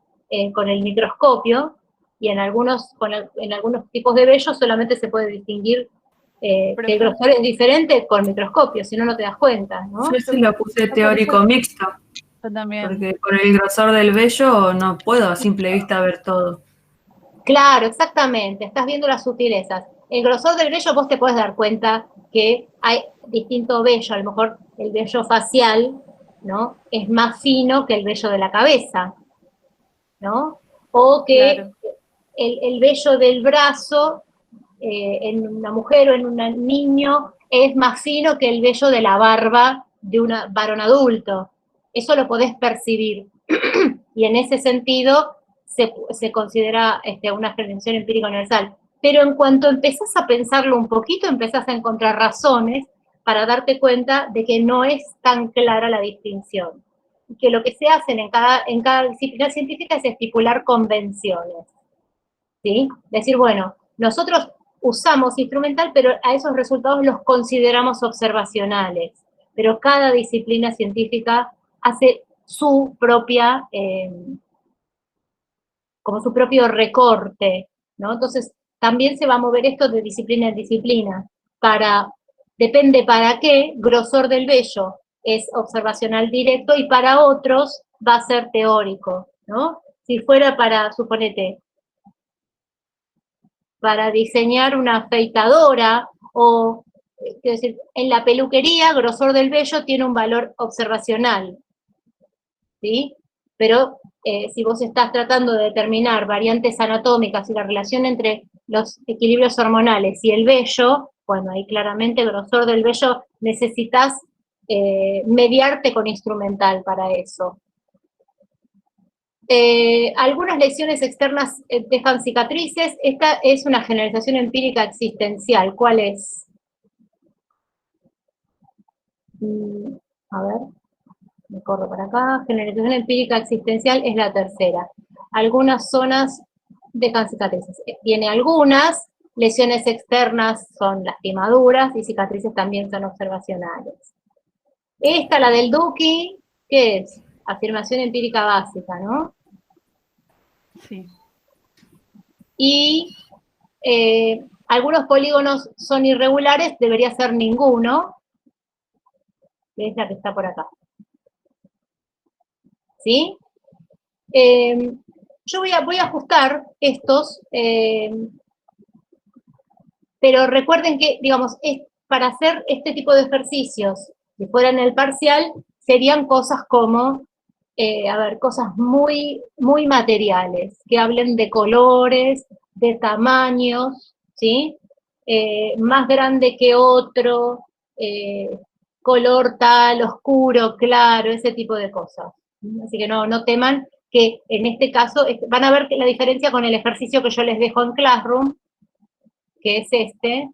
con el microscopio, y en algunos tipos de vello solamente se puede distinguir que el grosor es diferente con microscopio, si no, no te das cuenta, ¿no? Yo sí lo puse teórico mixto, Yo también. porque con el grosor del vello no puedo a simple vista ver todo. Claro, exactamente, estás viendo las sutilezas. El grosor del vello vos te podés dar cuenta que hay distinto vello, a lo mejor el vello facial, ¿no? Es más fino que el vello de la cabeza, ¿no? O que Claro. el vello del brazo en una mujer o en un niño es más fino que el vello de la barba de un varón adulto. Eso lo podés percibir. Y en ese sentido se considera una generación empírica universal. Pero en cuanto empezás a pensarlo un poquito, empezás a encontrar razones para darte cuenta de que no es tan clara la distinción. Y que lo que se hace en cada disciplina científica es estipular convenciones. ¿Sí? Decir, bueno, nosotros usamos instrumental, pero a esos resultados los consideramos observacionales. Pero cada disciplina científica hace su propia, como su propio recorte, ¿no? Entonces, también se va a mover esto de disciplina en disciplina. Depende para qué, grosor del vello es observacional directo y para otros va a ser teórico, ¿no? Si fuera para, suponete, para diseñar una afeitadora o, quiero decir, en la peluquería, grosor del vello tiene un valor observacional, ¿sí? Pero si vos estás tratando de determinar variantes anatómicas y la relación entre los equilibrios hormonales y el vello, bueno, ahí claramente grosor del vello necesitas mediarte con instrumental para eso. Algunas lesiones externas dejan cicatrices. Esta es una generalización empírica existencial. ¿Cuál es? A ver, me corro para acá. Generalización empírica existencial es la tercera. Algunas zonas dejan cicatrices. Tiene algunas. Lesiones externas son lastimaduras y cicatrices también son observacionales. Esta, la del Duki, ¿qué es? Afirmación empírica básica, ¿no? Sí. Y algunos polígonos son irregulares, debería ser ninguno, que es la que está por acá. ¿Sí? Yo voy a ajustar estos, pero recuerden que, digamos, para hacer este tipo de ejercicios, si fuera en el parcial, serían cosas como, cosas muy, muy materiales, que hablen de colores, de tamaños, ¿sí? Más grande que otro, color tal, oscuro, claro, ese tipo de cosas. Así que no teman que en este caso, van a ver la diferencia con el ejercicio que yo les dejo en Classroom, que es este,